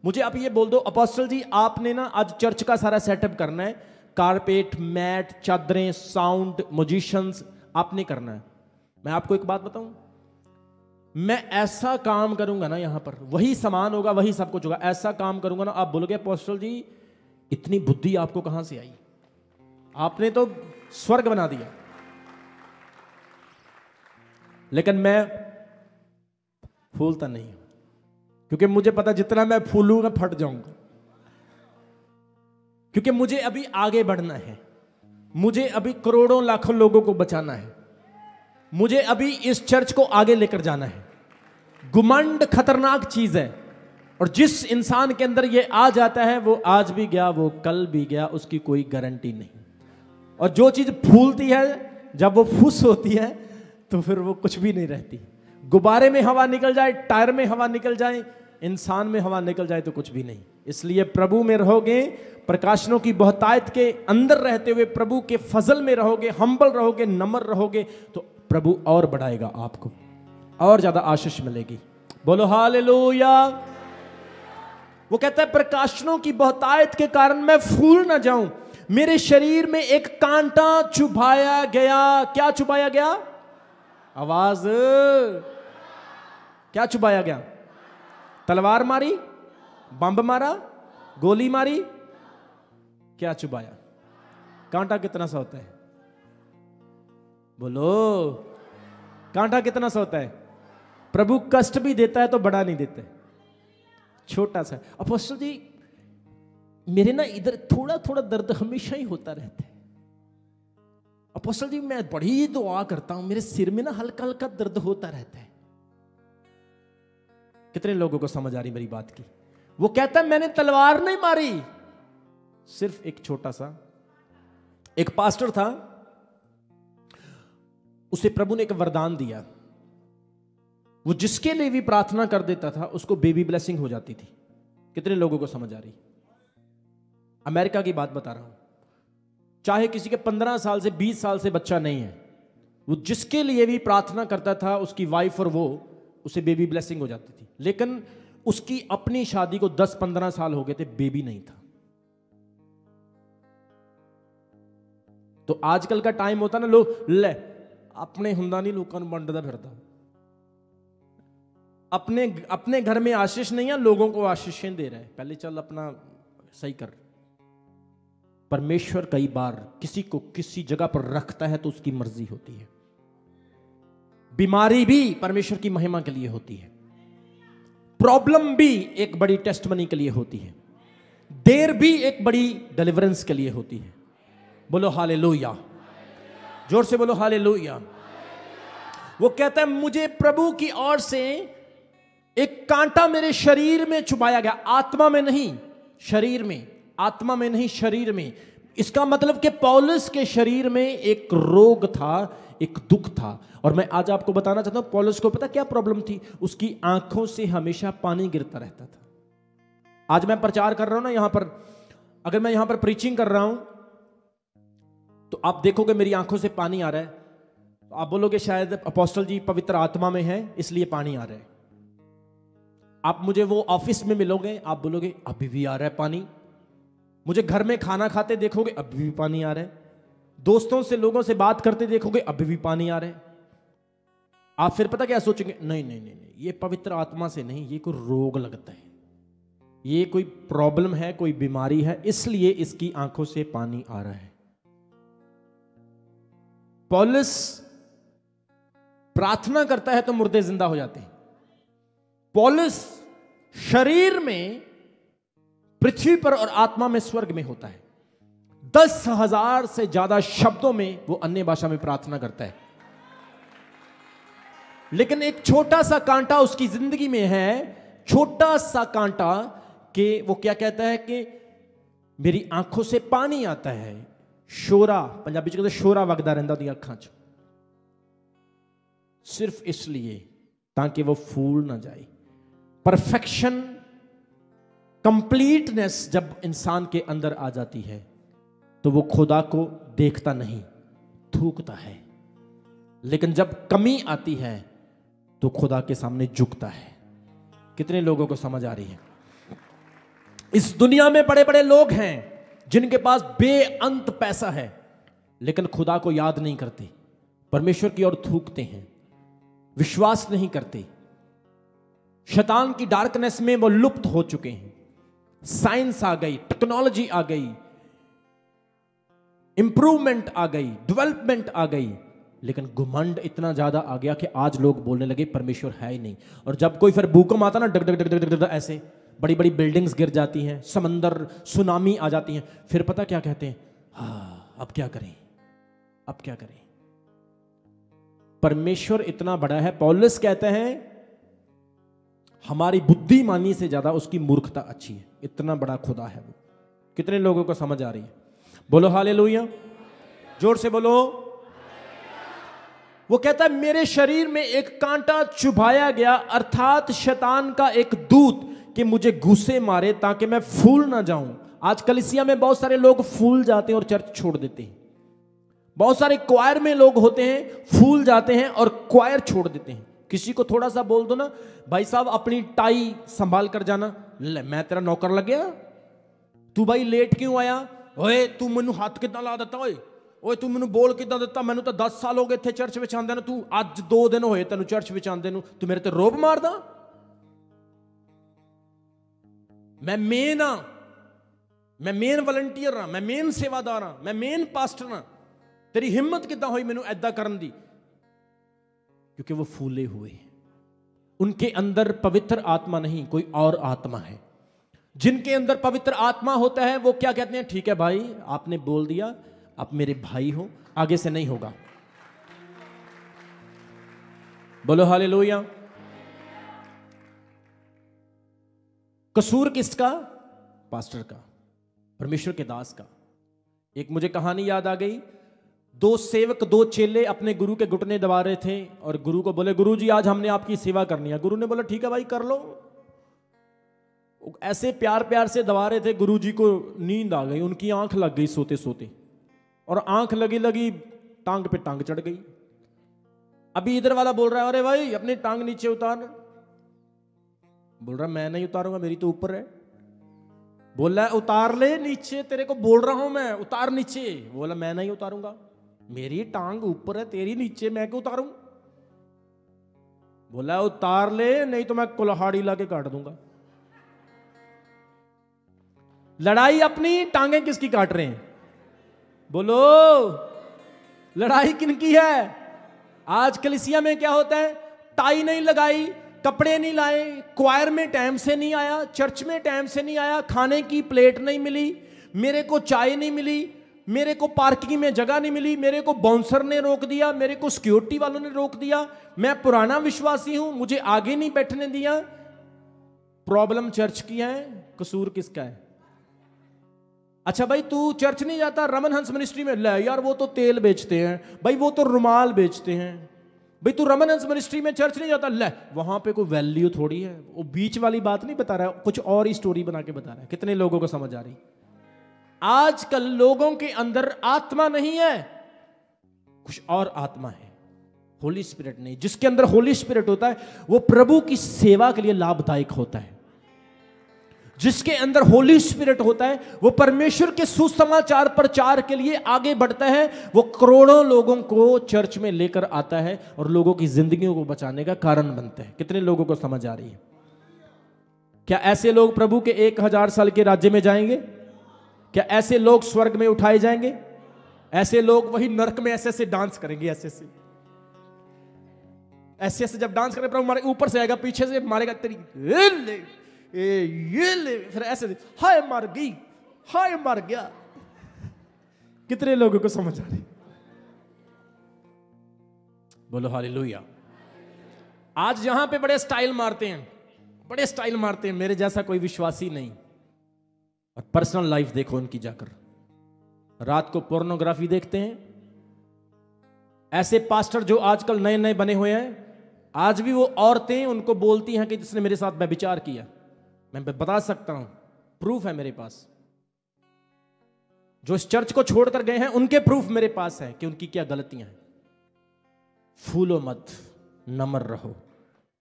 Speaker 1: मुझे आप ये बोल दो अपोस्टल जी आपने ना आज चर्च का सारा सेटअप करना है, कारपेट, मैट, चादरें, साउंड, म्यूजिशियंस आपने करना है। मैं आपको एक बात बताऊं, मैं ऐसा काम करूंगा ना, यहां पर वही सामान होगा, वही सब कुछ होगा, ऐसा काम करूंगा ना, आप बोलोगे अपोस्टल जी इतनी बुद्धि आपको कहां से आई? आपने तो स्वर्ग बना दिया। लेकिन मैं फूलता नहीं, क्योंकि मुझे पता जितना मैं फूलूंगा फट जाऊंगा। क्योंकि मुझे अभी आगे बढ़ना है, मुझे अभी करोड़ों लाखों लोगों को बचाना है, मुझे अभी इस चर्च को आगे लेकर जाना है। घुमंड खतरनाक चीज है, और जिस इंसान के अंदर ये आ जाता है वो आज भी गया, वो कल भी गया, उसकी कोई गारंटी नहीं। और जो चीज फूलती है जब वो फुस होती है तो फिर वो कुछ भी नहीं रहती। गुब्बारे में हवा निकल जाए, टायर में हवा निकल जाए, इंसान में हवा निकल जाए तो कुछ भी नहीं। इसलिए प्रभु में रहोगे, प्रकाशनों की बहुतायत के अंदर रहते हुए प्रभु के फजल में रहोगे, हम्बल रहोगे, नम्र रहोगे, तो प्रभु और बढ़ाएगा, आपको और ज्यादा आशीष मिलेगी। बोलो हालेलुया। वो कहता है प्रकाशनों की बहुतायत के कारण मैं फूल ना जाऊं, मेरे शरीर में एक कांटा चुभाया गया। क्या चुभाया गया? आवाज, क्या चुभाया गया? तलवार मारी, बम मारा, गोली मारी, क्या चुभाया? कांटा कितना सा होता है? बोलो, कांटा कितना सा होता है? प्रभु कष्ट भी देता है तो बड़ा नहीं देता, छोटा सा। अपोस्टल जी मेरे ना इधर थोड़ा थोड़ा दर्द हमेशा ही होता रहता है। अपोस्टल जी मैं बड़ी दुआ करता हूं, मेरे सिर में ना हल्का हल्का दर्द होता रहता है। कितने लोगों को समझ आ रही मेरी बात की? वो कहता है मैंने तलवार नहीं मारी, सिर्फ एक छोटा सा, एक पास्टर था, उसे प्रभु ने एक वरदान दिया। वो जिसके लिए भी प्रार्थना कर देता था उसको बेबी ब्लेसिंग हो जाती थी। कितने लोगों को समझ आ रही? अमेरिका की बात बता रहा हूं। चाहे किसी के 15 साल से 20 साल से बच्चा नहीं है, वो जिसके लिए भी प्रार्थना करता था उसकी वाइफ और वो, उसे बेबी ब्लेसिंग हो जाती थी। लेकिन उसकी अपनी शादी को 10-15 साल हो गए थे, बेबी नहीं था। तो आजकल का टाइम होता ना, लोग ले अपने हुंदा नहीं, लोगों को बंटदा फिरदा। अपने घर में आशीष नहीं है, लोगों को आशीषें दे रहा है। पहले चल अपना सही कर। परमेश्वर कई बार किसी को किसी जगह पर रखता है तो उसकी मर्जी होती है। बीमारी भी परमेश्वर की महिमा के लिए होती है, प्रॉब्लम भी एक बड़ी टेस्टमनी के लिए होती है, देर भी एक बड़ी डिलीवरेंस के लिए होती है। बोलो हालेलुया, जोर से बोलो हालेलुया। वो कहता है मुझे प्रभु की ओर से एक कांटा मेरे शरीर में चुभाया गया, आत्मा में नहीं शरीर में, आत्मा में नहीं शरीर में। इसका मतलब कि पौलुस के शरीर में एक रोग था, एक दुख था। और मैं आज आपको बताना चाहता हूं, पौलुस को पता क्या प्रॉब्लम थी? उसकी आंखों से हमेशा पानी गिरता रहता था। आज मैं प्रचार कर रहा हूं ना यहां पर, अगर मैं यहां पर प्रीचिंग कर रहा हूं तो आप देखोगे मेरी आंखों से पानी आ रहा है, तो आप बोलोगे शायद अपोस्टल जी पवित्र आत्मा में है इसलिए पानी आ रहा है। आप मुझे वो ऑफिस में मिलोगे, आप बोलोगे अभी भी आ रहा है पानी। मुझे घर में खाना खाते देखोगे, अभी भी पानी आ रहा है। दोस्तों से लोगों से बात करते देखोगे, अभी भी पानी आ रहा है। आप फिर पता क्या सोचेंगे? नहीं नहीं नहीं नहीं, ये पवित्र आत्मा से नहीं, ये कोई रोग लगता है, ये कोई प्रॉब्लम है, कोई बीमारी है, इसलिए इसकी आंखों से पानी आ रहा है। पौलुस प्रार्थना करता है तो मुर्दे जिंदा हो जाते हैं। पौलुस शरीर में पृथ्वी पर और आत्मा में स्वर्ग में होता है। 10,000 से ज्यादा शब्दों में वो अन्य भाषा में प्रार्थना करता है। लेकिन एक छोटा सा कांटा उसकी जिंदगी में है, छोटा सा कांटा कि वो क्या कहता है कि मेरी आंखों से पानी आता है। शोरा, पंजाबी च कहते शोरा वगदा रहिंदा उहदी अखां च, सिर्फ इसलिए ताकि वो फूल ना जाए। परफेक्शन, कंप्लीटनेस जब इंसान के अंदर आ जाती है तो वो खुदा को देखता नहीं, थूकता है। लेकिन जब कमी आती है तो खुदा के सामने झुकता है। कितने लोगों को समझ आ रही है? इस दुनिया में बड़े बड़े लोग हैं जिनके पास बेअंत पैसा है, लेकिन खुदा को याद नहीं करते, परमेश्वर की ओर थूकते हैं, विश्वास नहीं करते। शैतान की डार्कनेस में वो लुप्त हो चुके हैं। साइंस आ गई, टेक्नोलॉजी आ गई, इंप्रूवमेंट आ गई, डेवलपमेंट आ गई, लेकिन घुमंड इतना ज्यादा आ गया कि आज लोग बोलने लगे परमेश्वर है ही नहीं। और जब कोई फिर भूकंप आता ना, डग डग डग डग डग ऐसे बड़ी बड़ी बिल्डिंग्स गिर जाती हैं, समंदर सुनामी आ जाती हैं, फिर पता क्या कहते हैं? हाँ, अब क्या करें, अब क्या करें। परमेश्वर इतना बड़ा है। पौलुस कहते हैं हमारी बुद्धिमानी से ज्यादा उसकी मूर्खता अच्छी है, इतना बड़ा खुदा है वो। कितने लोगों को समझ आ रही है? बोलो हालेलुया, जोर से बोलो। वो कहता है मेरे शरीर में एक कांटा चुभाया गया, अर्थात शैतान का एक दूत कि मुझे घुसे मारे ताकि मैं फूल ना जाऊं। आज कलीसिया में बहुत सारे लोग फूल जाते हैं और चर्च छोड़ देते हैं। बहुत सारे क्वायर में लोग होते हैं, फूल जाते हैं और क्वायर छोड़ देते हैं। किसी को थोड़ा सा बोल दो ना, भाई साहब अपनी टाई संभाल कर जाना, ले मैं तेरा नौकर लग गया, तू भाई लेट क्यों आया, ओए तू मैनू हाथ कितना ला देता, ओए ओए तू मैनू बोल कितना देता, मैनू तो 10 साल हो गए थे चर्च में आंदे, तू अज 2 दिन होए तेन चर्च में आंदे, तू मेरे ते रोब मारदा। मैं मेन हाँ, मैं मेन वलंटियर हाँ, मैं मेन सेवादार हाँ, मैं मेन पास्टर हाँ, तेरी हिम्मत कितना हुई मैनू ऐदा करन दी? क्योंकि वो फूले हुए हैं, उनके अंदर पवित्र आत्मा नहीं, कोई और आत्मा है। जिनके अंदर पवित्र आत्मा होता है वो क्या कहते हैं? ठीक है भाई, आपने बोल दिया, आप मेरे भाई हो, आगे से नहीं होगा। बोलो हालेलुया। कसूर किसका? पास्टर का, परमेश्वर के दास का। एक मुझे कहानी याद आ गई। 2 सेवक, 2 चेले अपने गुरु के घुटने दबा रहे थे और गुरु को बोले, गुरु जी आज हमने आपकी सेवा करनी है। गुरु ने बोला ठीक है भाई कर लो। ऐसे प्यार प्यार से दबा रहे थे, गुरु जी को नींद आ गई, उनकी आंख लग गई सोते सोते, और आंख लगी लगी टांग पे टांग चढ़ गई। अभी इधर वाला बोल रहा है अरे भाई अपनी टांग नीचे उतार, बोल रहा मैं नहीं उतारूंगा, मेरी तो ऊपर है। बोल रहा है उतार ले नीचे, तेरे को बोल रहा हूं मैं, उतार नीचे। बोला मैं नहीं उतारूंगा, मेरी टांग ऊपर है, तेरी नीचे, मैं क्यों उतारूं। बोला उतार ले, नहीं तो मैं कुल्हाड़ी लाके काट दूंगा। लड़ाई अपनी, टांगे किसकी काट रहे हैं? बोलो, लड़ाई किनकी है? आज कलीसिया में क्या होता है, टाई नहीं लगाई, कपड़े नहीं लाए, क्वायर में टाइम से नहीं आया, चर्च में टाइम से नहीं आया, खाने की प्लेट नहीं मिली, मेरे को चाय नहीं मिली, मेरे को पार्किंग में जगह नहीं मिली, मेरे को बाउंसर ने रोक दिया, मेरे को सिक्योरिटी वालों ने रोक दिया, मैं पुराना विश्वासी हूं, मुझे आगे नहीं बैठने दिया। प्रॉब्लम चर्च की है, कसूर किसका है? अच्छा भाई तू चर्च नहीं जाता, रमन हंस मिनिस्ट्री में, ले यार वो तो तेल बेचते हैं, भाई वो तो रुमाल बेचते हैं, भाई तू रमन हंस मिनिस्ट्री में चर्च नहीं जाता, ले वहां पे कोई वैल्यू थोड़ी है। वो बीच वाली बात नहीं बता रहा है, कुछ और ही स्टोरी बना के बता रहा है। कितने लोगों को समझ आ रही? आजकल लोगों के अंदर आत्मा नहीं है, कुछ और आत्मा है, होली स्पिरिट नहीं। जिसके अंदर होली स्पिरिट होता है वो प्रभु की सेवा के लिए लाभदायक होता है। जिसके अंदर होली स्पिरिट होता है वो परमेश्वर के सुसमाचार प्रचार के लिए आगे बढ़ता है, वो करोड़ों लोगों को चर्च में लेकर आता है और लोगों की जिंदगियों को बचाने का कारण बनता है। कितने लोगों को समझ आ रही है? क्या ऐसे लोग प्रभु के 1000 साल के राज्य में जाएंगे? क्या ऐसे लोग स्वर्ग में उठाए जाएंगे? ऐसे लोग वही नरक में ऐसे ऐसे डांस करेंगे, ऐसे ऐसे ऐसे ऐसे जब डांस करेंगे, प्रभु मारे ऊपर से आएगा, पीछे से मारेगा, तेरी ये ले, फिर ऐसे हाय मर गई, हाय मर गया। कितने लोगों को समझ आ रही? बोलो हालेलुया। आज यहां पे बड़े स्टाइल मारते हैं, बड़े स्टाइल मारते हैं, मेरे जैसा कोई विश्वासी नहीं। और पर्सनल लाइफ देखो उनकी जाकर, रात को पोर्नोग्राफी देखते हैं। ऐसे पास्टर जो आजकल नए नए बने हुए हैं, आज भी वो औरतें उनको बोलती हैं कि जिसने मेरे साथ व्यभिचार किया। मैं बता सकता हूं, प्रूफ है मेरे पास। जो इस चर्च को छोड़कर गए हैं उनके प्रूफ मेरे पास है कि उनकी क्या गलतियां हैं। फूलो मत, नम्र रहो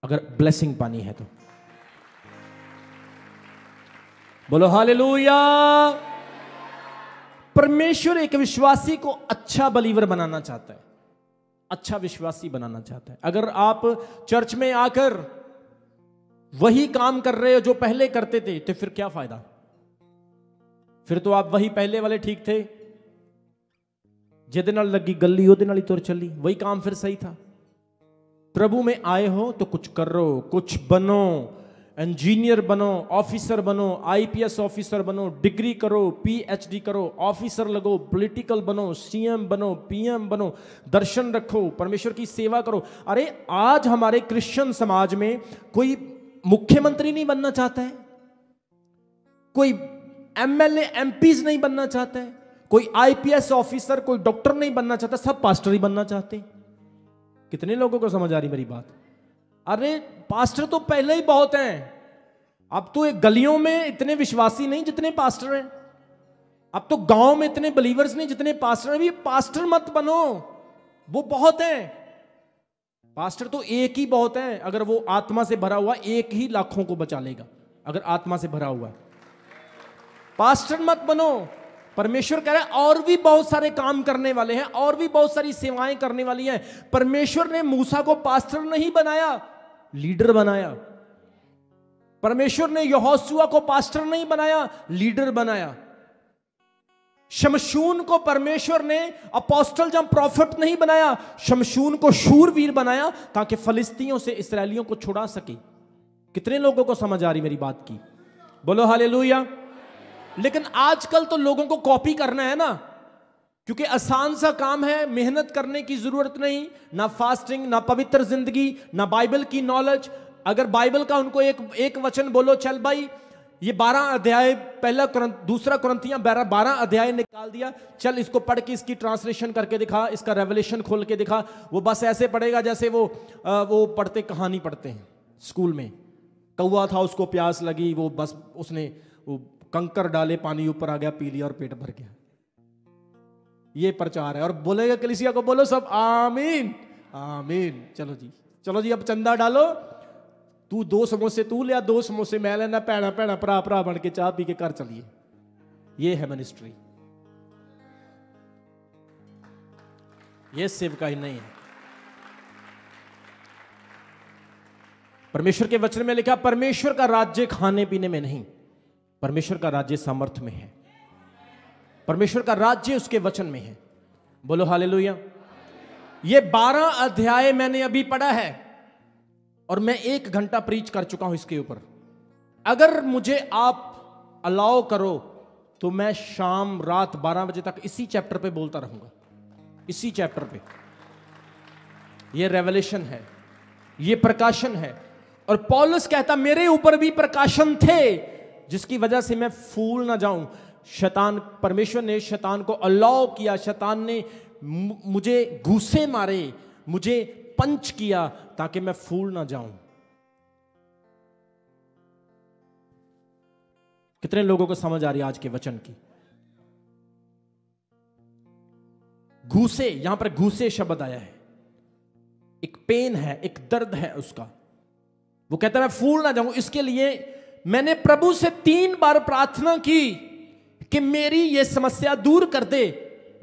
Speaker 1: अगर ब्लेसिंग पानी है तो। बोलो हालेलुया। परमेश्वर एक विश्वासी को अच्छा बलीवर बनाना चाहता है, अच्छा विश्वासी बनाना चाहता है। अगर आप चर्च में आकर वही काम कर रहे हो जो पहले करते थे तो फिर क्या फायदा? फिर तो आप वही पहले वाले ठीक थे, जिदे नाल लगी गली ओदे नाल ही तुर चली, वही काम फिर सही था। प्रभु में आए हो तो कुछ करो, कुछ बनो, इंजीनियर बनो, ऑफिसर बनो, आईपीएस ऑफिसर बनो, डिग्री करो, पीएचडी करो, ऑफिसर लगो, पॉलिटिकल बनो, सीएम बनो, पीएम बनो, दर्शन रखो, परमेश्वर की सेवा करो। अरे आज हमारे क्रिश्चियन समाज में कोई मुख्यमंत्री नहीं बनना चाहता है, कोई एमएलए एमपीज नहीं बनना चाहता है, कोई आईपीएस ऑफिसर, कोई डॉक्टर नहीं बनना चाहता, सब पास्टर ही बनना चाहते। कितने लोगों को समझ आ रही मेरी बात? अरे पास्टर तो पहले ही बहुत हैं, अब तो एक गलियों में इतने विश्वासी नहीं जितने पास्टर हैं, अब तो गांव में इतने बिलीवर्स नहीं जितने पास्टर हैं। अभी पास्टर मत बनो, वो बहुत हैं। पास्टर तो एक ही बहुत है, अगर वो आत्मा से भरा हुआ एक ही लाखों को बचा लेगा, अगर आत्मा से भरा हुआ। पास्टर मत बनो। परमेश्वर कह रहा है और भी बहुत सारे काम करने वाले हैं, और भी बहुत सारी सेवाएं करने वाली हैं। परमेश्वर ने मूसा को पास्टर नहीं बनाया, लीडर बनाया। परमेश्वर ने यहोशुआ को पास्टर नहीं बनाया, लीडर बनाया। शमशून को परमेश्वर ने अपोस्टल जब प्रॉफिट नहीं बनाया, शमशून को शूरवीर बनाया ताकि फलिस्तीनियों से इस्राएलियों को छुड़ा सके। कितने लोगों को समझ आ रही मेरी बात की? बोलो हालेलुया। लेकिन आजकल तो लोगों को कॉपी करना है ना, क्योंकि आसान सा काम है, मेहनत करने की जरूरत नहीं, ना फास्टिंग, ना पवित्र जिंदगी, ना बाइबल की नॉलेज। अगर बाइबल का उनको एक वचन बोलो, चल भाई ये 12 अध्याय, पहला दूसरा कुरिन्थियों 12 अध्याय निकाल दिया, चल इसको पढ़ के इसकी ट्रांसलेशन करके दिखा, इसका रेवलेशन खोल के दिखा। वो बस ऐसे पढ़ेगा जैसे वो पढ़ते, कहानी पढ़ते हैं स्कूल में। कौवा था, उसको प्यास लगी, वो बस उसने वो कंकर डाले, पानी ऊपर आ गया, पी लिया और पेट भर गया। ये प्रचार है। और बोलेगा कलीसिया को, बोलो सब आमीन आमीन। चलो जी, चलो जी, अब चंदा डालो, तू 2 समोसे तू लिया, 2 समोसे मैं लेना, भैणा भैणा भरा भरा बन के चाह पी के घर चलिए। ये है मिनिस्ट्री, ये सेवकाई नहीं है। परमेश्वर के वचन में लिखा, परमेश्वर का राज्य खाने पीने में नहीं, परमेश्वर का राज्य सामर्थ्य में है। परमेश्वर का राज्य उसके वचन में है। बोलो हालेलुया। ये 12 अध्याय मैंने अभी पढ़ा है और मैं 1 घंटा प्रीच कर चुका हूं इसके ऊपर। अगर मुझे आप अलाउ करो तो मैं शाम रात 12 बजे तक इसी चैप्टर पे बोलता रहूंगा, इसी चैप्टर पे। ये रेवलेशन है, ये प्रकाशन है। और पौलुस कहता मेरे ऊपर भी प्रकाशन थे जिसकी वजह से मैं फूल ना जाऊं। शैतान, परमेश्वर ने शैतान को अलाउ किया, शैतान ने मुझे घूसे मारे, मुझे पंच किया ताकि मैं फूल ना जाऊं। कितने लोगों को समझ आ रही है आज के वचन की? घूसे, यहां पर घूसे शब्द आया है, एक पेन है, एक दर्द है उसका। वो कहता है मैं फूल ना जाऊं, इसके लिए मैंने प्रभु से 3 बार प्रार्थना की कि मेरी ये समस्या दूर कर दे,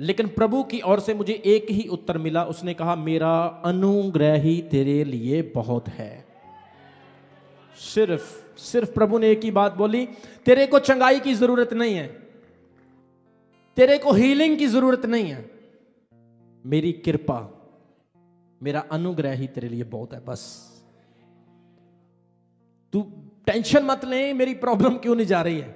Speaker 1: लेकिन प्रभु की ओर से मुझे एक ही उत्तर मिला। उसने कहा मेरा अनुग्रह ही तेरे लिए बहुत है। सिर्फ प्रभु ने एक ही बात बोली, तेरे को चंगाई की जरूरत नहीं है, तेरे को हीलिंग की जरूरत नहीं है, मेरी कृपा, मेरा अनुग्रह ही तेरे लिए बहुत है। बस तू टेंशन मत ले मेरी प्रॉब्लम क्यों नहीं जा रही है,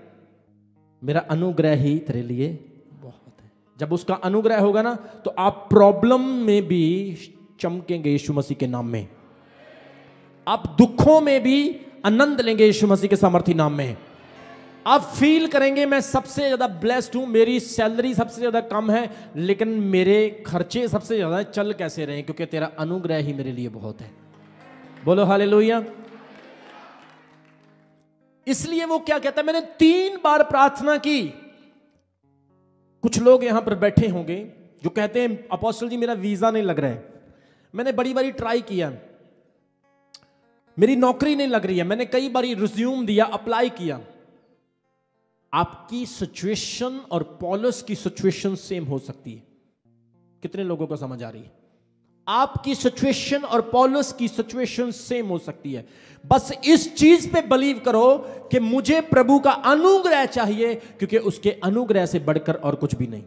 Speaker 1: मेरा अनुग्रह ही तेरे लिए बहुत है। जब उसका अनुग्रह होगा ना तो आप प्रॉब्लम में भी चमकेंगे यीशु मसीह के नाम में, आप दुखों में भी आनंद लेंगे यीशु मसीह के सामर्थी नाम में। आप फील करेंगे मैं सबसे ज्यादा ब्लेस्ड हूं, मेरी सैलरी सबसे ज्यादा कम है लेकिन मेरे खर्चे सबसे ज्यादा, चल कैसे रहे? क्योंकि तेरा अनुग्रह ही मेरे लिए बहुत है। बोलो हालेलुया। इसलिए वो क्या कहता है, मैंने 3 बार प्रार्थना की। कुछ लोग यहां पर बैठे होंगे जो कहते हैं अपोस्टल जी मेरा वीजा नहीं लग रहा है, मैंने बड़ी बारी ट्राई किया, मेरी नौकरी नहीं लग रही है, मैंने कई बारी रिज्यूम दिया, अप्लाई किया। आपकी सिचुएशन और पौलुस की सिचुएशन सेम हो सकती है। कितने लोगों को समझ आ रही है? आपकी सिचुएशन और पौलुस की सिचुएशन सेम हो सकती है। बस इस चीज पे बिलीव करो कि मुझे प्रभु का अनुग्रह चाहिए, क्योंकि उसके अनुग्रह से बढ़कर और कुछ भी नहीं।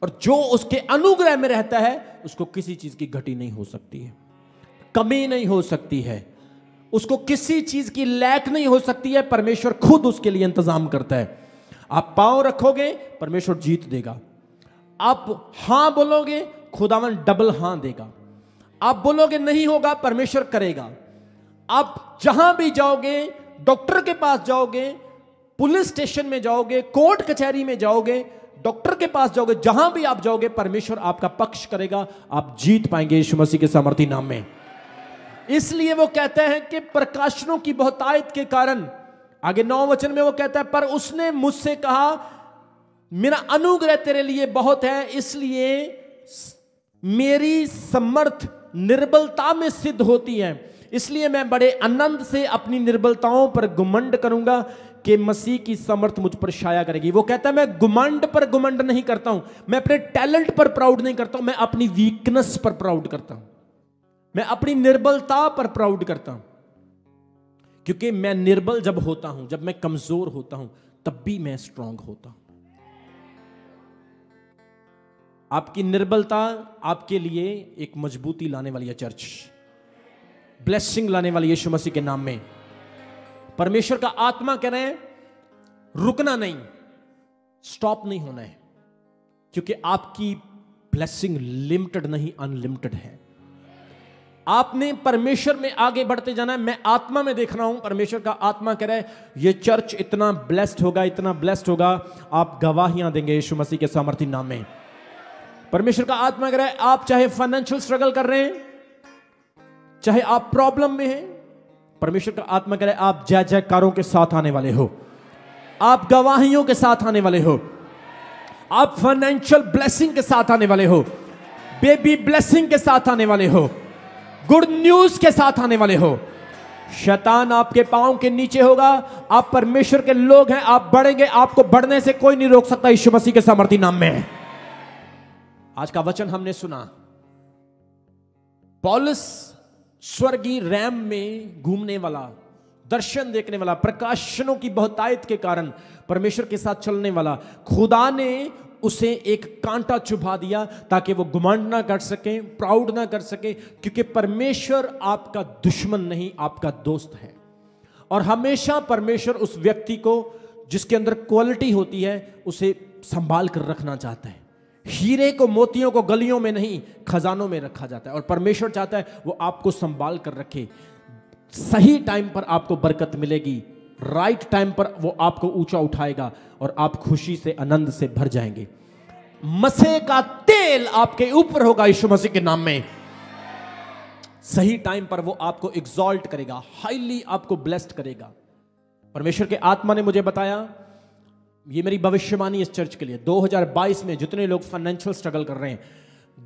Speaker 1: और जो उसके अनुग्रह में रहता है उसको किसी चीज की घटी नहीं हो सकती है, कमी नहीं हो सकती है, उसको किसी चीज की लैक नहीं हो सकती है। परमेश्वर खुद उसके लिए इंतजाम करता है। आप पांव रखोगे परमेश्वर जीत देगा, आप हां बोलोगे खुदावन डबल हां देगा, आप बोलोगे नहीं होगा परमेश्वर करेगा। आप जहां भी जाओगे, डॉक्टर के पास जाओगे, पुलिस स्टेशन में जाओगे, कोर्ट कचहरी में जाओगे, डॉक्टर के पास जाओगे, जहां भी आप जाओगे परमेश्वर आपका पक्ष करेगा, आप जीत पाएंगे यीशु मसीह के सामर्थी नाम में। इसलिए वो कहते हैं कि प्रकाशनों की बहुतायत के कारण, आगे 9 वचन में वो कहता है पर उसने मुझसे कहा मेरा अनुग्रह तेरे लिए बहुत है, इसलिए मेरी समर्थ निर्बलता में सिद्ध होती है। इसलिए मैं बड़े आनंद से अपनी निर्बलताओं पर घमंड करूंगा कि मसीह की समर्थ मुझ पर छाया करेगी। वो कहता है मैं घमंड पर घमंड नहीं करता हूं, मैं अपने टैलेंट पर प्राउड नहीं करता हूं, मैं अपनी वीकनेस पर प्राउड करता हूं, मैं अपनी निर्बलता पर प्राउड करता हूं। क्योंकि मैं निर्बल जब होता हूं, जब मैं कमजोर होता हूं, तब भी मैं स्ट्रांग होता हूं। आपकी निर्बलता आपके लिए एक मजबूती लाने वाली है चर्च, ब्लेसिंग लाने वाली यीशु मसीह के नाम में। परमेश्वर का आत्मा कह रहे हैं रुकना नहीं, स्टॉप नहीं होना है, क्योंकि आपकी ब्लेसिंग लिमिटेड नहीं अनलिमिटेड है। आपने परमेश्वर में आगे बढ़ते जाना है। मैं आत्मा में देख रहा हूं, परमेश्वर का आत्मा कह रहा है ये चर्च इतना ब्लेस्ड होगा, इतना ब्लेस्ड होगा, आप गवाहियां देंगे यीशु मसीह के सामर्थी नाम में। परमेश्वर का आत्मा कह रहा है आप चाहे फाइनेंशियल स्ट्रगल कर रहे हैं, चाहे आप प्रॉब्लम में हैं, परमेश्वर का आत्मा कह रहा है आप जय जयकारों के साथ आने वाले हो, आप गवाहियों के साथ आने वाले हो, आप फाइनेंशियल ब्लेसिंग के साथ आने वाले हो, बेबी ब्लेसिंग के साथ आने वाले हो, गुड न्यूज के साथ आने वाले हो, शैतान आपके पांव के नीचे होगा। आप परमेश्वर के लोग हैं, आप बढ़ेंगे, आपको बढ़ने से कोई नहीं रोक सकता यीशु मसीह के सामर्थी नाम में। आज का वचन हमने सुना, पौलुस स्वर्गीय रैम में घूमने वाला, दर्शन देखने वाला, प्रकाशनों की बहुतायत के कारण परमेश्वर के साथ चलने वाला, खुदा ने उसे एक कांटा चुभा दिया ताकि वो घमंड ना कर सके, प्राउड ना कर सके, क्योंकि परमेश्वर आपका दुश्मन नहीं, आपका दोस्त है। और हमेशा परमेश्वर उस व्यक्ति को जिसके अंदर क्वालिटी होती है उसे संभाल कर रखना चाहता है। हीरे को, मोतियों को गलियों में नहीं, खजानों में रखा जाता है। और परमेश्वर चाहता है वो आपको संभाल कर रखे। सही टाइम पर आपको बरकत मिलेगी, राइट टाइम पर वो आपको ऊंचा उठाएगा और आप खुशी से, आनंद से भर जाएंगे। मसे का तेल आपके ऊपर होगा यीशु मसीह के नाम में। सही टाइम पर वो आपको एग्जॉल्ट करेगा, हाईली आपको ब्लेस्ड करेगा। परमेश्वर के आत्मा ने मुझे बताया, ये मेरी भविष्यवाणी इस चर्च के लिए, 2022 में जितने लोग फाइनेंशियल स्ट्रगल कर रहे हैं,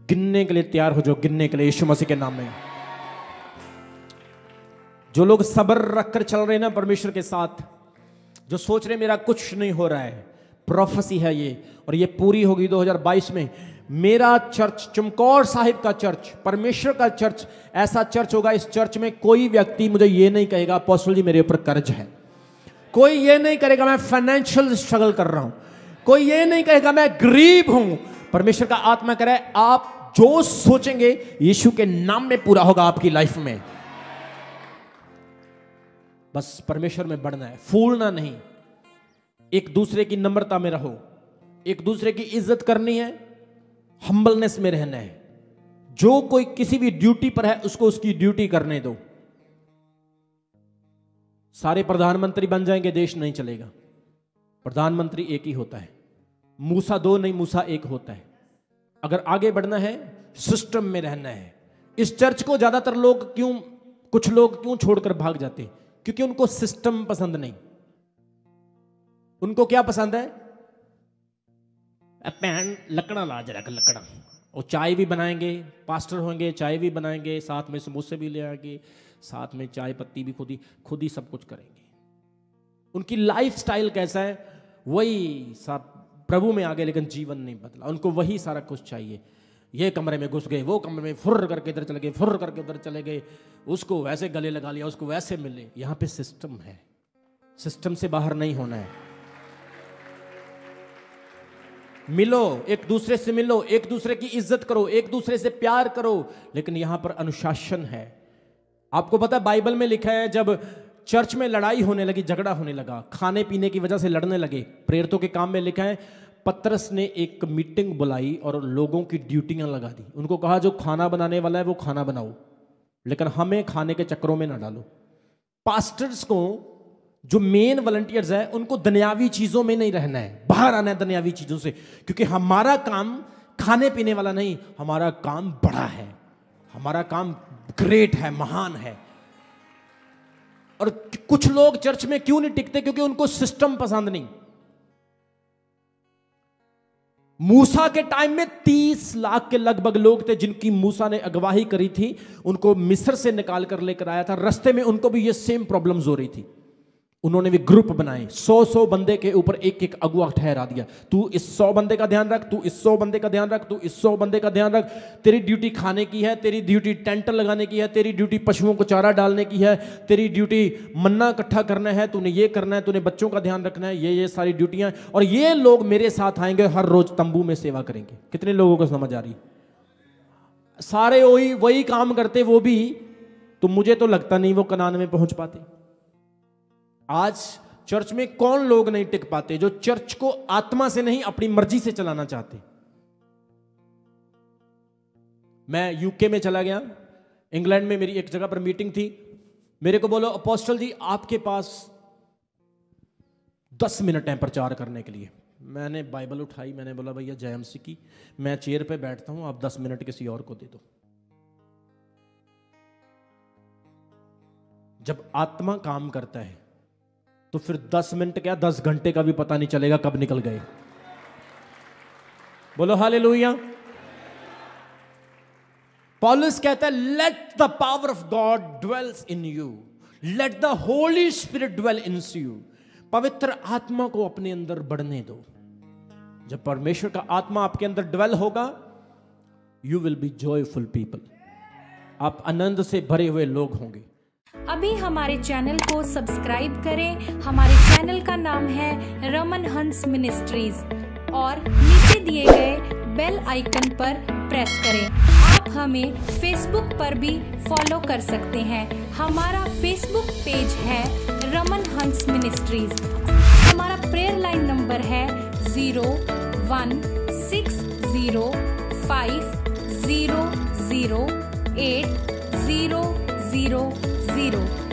Speaker 1: गिनने के लिए तैयार हो जाओ, गिनने के लिए यीशु मसीह के नाम में। जो लोग सब्र रखकर चल रहे हैं ना परमेश्वर के साथ, जो सोच रहे मेरा कुछ नहीं हो रहा है, प्रोफेसी है ये और ये पूरी होगी 2022 में। मेरा चर्च, चमकौर साहिब का चर्च, परमेश्वर का चर्च, ऐसा चर्च होगा, इस चर्च में कोई व्यक्ति मुझे ये नहीं कहेगा अपोस्टल जी मेरे ऊपर कर्ज है। कोई ये नहीं करेगा मैं फाइनेंशियल स्ट्रगल कर रहा हूं। कोई ये नहीं कहेगा मैं गरीब हूं। परमेश्वर का आत्मा कह रहा है आप जो सोचेंगे यीशु के नाम में पूरा होगा आपकी लाइफ में। बस परमेश्वर में बढ़ना है, फूलना नहीं। एक दूसरे की नम्रता में रहो, एक दूसरे की इज्जत करनी है, हम्बलनेस में रहना है। जो कोई किसी भी ड्यूटी पर है उसको उसकी ड्यूटी करने दो। सारे प्रधानमंत्री बन जाएंगे, देश नहीं चलेगा। प्रधानमंत्री एक ही होता है, मूसा दो नहीं, मूसा एक होता है। अगर आगे बढ़ना है, सिस्टम में रहना है। इस चर्च को ज्यादातर लोग क्यों, कुछ लोग क्यों छोड़कर भाग जाते हैं? क्योंकि उनको सिस्टम पसंद नहीं। उनको क्या पसंद है? पैन लकड़ा ला जरा, लकड़ा। वो चाय भी बनाएंगे, पास्टर होंगे, चाय भी बनाएंगे, साथ में समोसे भी ले आएंगे, साथ में चाय पत्ती भी खुद ही सब कुछ करेंगे। उनकी लाइफ स्टाइल कैसा है? वही सब प्रभु में आ गए लेकिन जीवन नहीं बदला। उनको वही सारा कुछ चाहिए। ये कमरे में घुस गए, वो कमरे में फुर्र करके इधर चले गए, फुर्र करके उधर चले गए, उसको वैसे गले लगा लिया, उसको वैसे मिले। यहां पे सिस्टम है, सिस्टम से बाहर नहीं होना है। मिलो, एक दूसरे से मिलो, एक दूसरे की इज्जत करो, एक दूसरे से प्यार करो, लेकिन यहां पर अनुशासन है। आपको पता है बाइबल में लिखा है जब चर्च में लड़ाई होने लगी, झगड़ा होने लगा, खाने पीने की वजह से लड़ने लगे, प्रेरितों के काम में लिखा है पतरस ने एक मीटिंग बुलाई और लोगों की ड्यूटियां लगा दी। उनको कहा जो खाना बनाने वाला है वो खाना बनाओ, लेकिन हमें खाने के चक्करों में ना डालो। पास्टर्स को, जो मेन वॉलंटियर्स है, उनको दुनियावी चीजों में नहीं रहना है, बाहर आना है दुनियावी चीजों से। क्योंकि हमारा काम खाने पीने वाला नहीं, हमारा काम बड़ा है, हमारा काम ग्रेट है, महान है। और कुछ लोग चर्च में क्यों नहीं टिकते? क्योंकि उनको सिस्टम पसंद नहीं। मूसा के टाइम में 30 लाख के लगभग लोग थे जिनकी मूसा ने अगवाही करी थी, उनको मिस्र से निकाल कर लेकर आया था। रास्ते में उनको भी ये सेम प्रॉब्लम्स हो रही थी। उन्होंने भी ग्रुप बनाए, 100 बंदे के ऊपर एक एक अगुआ ठहरा दिया। तू इस 100 बंदे का ध्यान रख, तू इस 100 बंदे का ध्यान रख, तू इस 100 बंदे का ध्यान रख। तेरी ड्यूटी खाने की है, तेरी ड्यूटी टेंट लगाने की है, तेरी ड्यूटी पशुओं को चारा डालने की है, तेरी ड्यूटी मन्ना इकट्ठा करना है, तूने ये करना है, तूने बच्चों का ध्यान रखना है, ये सारी ड्यूटियां। और ये लोग मेरे साथ आएंगे, हर रोज तंबू में सेवा करेंगे। कितने लोगों को समझ आ रही? सारे वही काम करते वो भी, तो मुझे तो लगता नहीं वो कनान में पहुंच पाते। आज चर्च में कौन लोग नहीं टिक पाते जो चर्च को आत्मा से नहीं अपनी मर्जी से चलाना चाहते। मैं यूके में चला गया, इंग्लैंड में मेरी एक जगह पर मीटिंग थी। मेरे को बोलो अपोस्टल जी आपके पास 10 मिनट हैं प्रचार करने के लिए। मैंने बाइबल उठाई, मैंने बोला भैया जेएमसी की, मैं चेयर पे बैठता हूं, आप 10 मिनट किसी और को दे दो। जब आत्मा काम करता है तो फिर 10 मिनट क्या 10 घंटे का भी पता नहीं चलेगा कब निकल गए। बोलो हालेलुया। पौलुस कहता है let the power of God dwells in you. Let the Holy Spirit dwell in you. पवित्र आत्मा को अपने अंदर बढ़ने दो। जब परमेश्वर का आत्मा आपके अंदर ड्वेल होगा, you will be joyful people. आप आनंद से भरे हुए लोग होंगे।
Speaker 2: अभी हमारे चैनल को सब्सक्राइब करें। हमारे चैनल का नाम है रमन हंस मिनिस्ट्रीज और नीचे दिए गए बेल आइकन पर प्रेस करें। आप हमें फेसबुक पर भी फॉलो कर सकते हैं। हमारा फेसबुक पेज है रमन हंस मिनिस्ट्रीज। हमारा प्रेयर लाइन नंबर है 0160500800।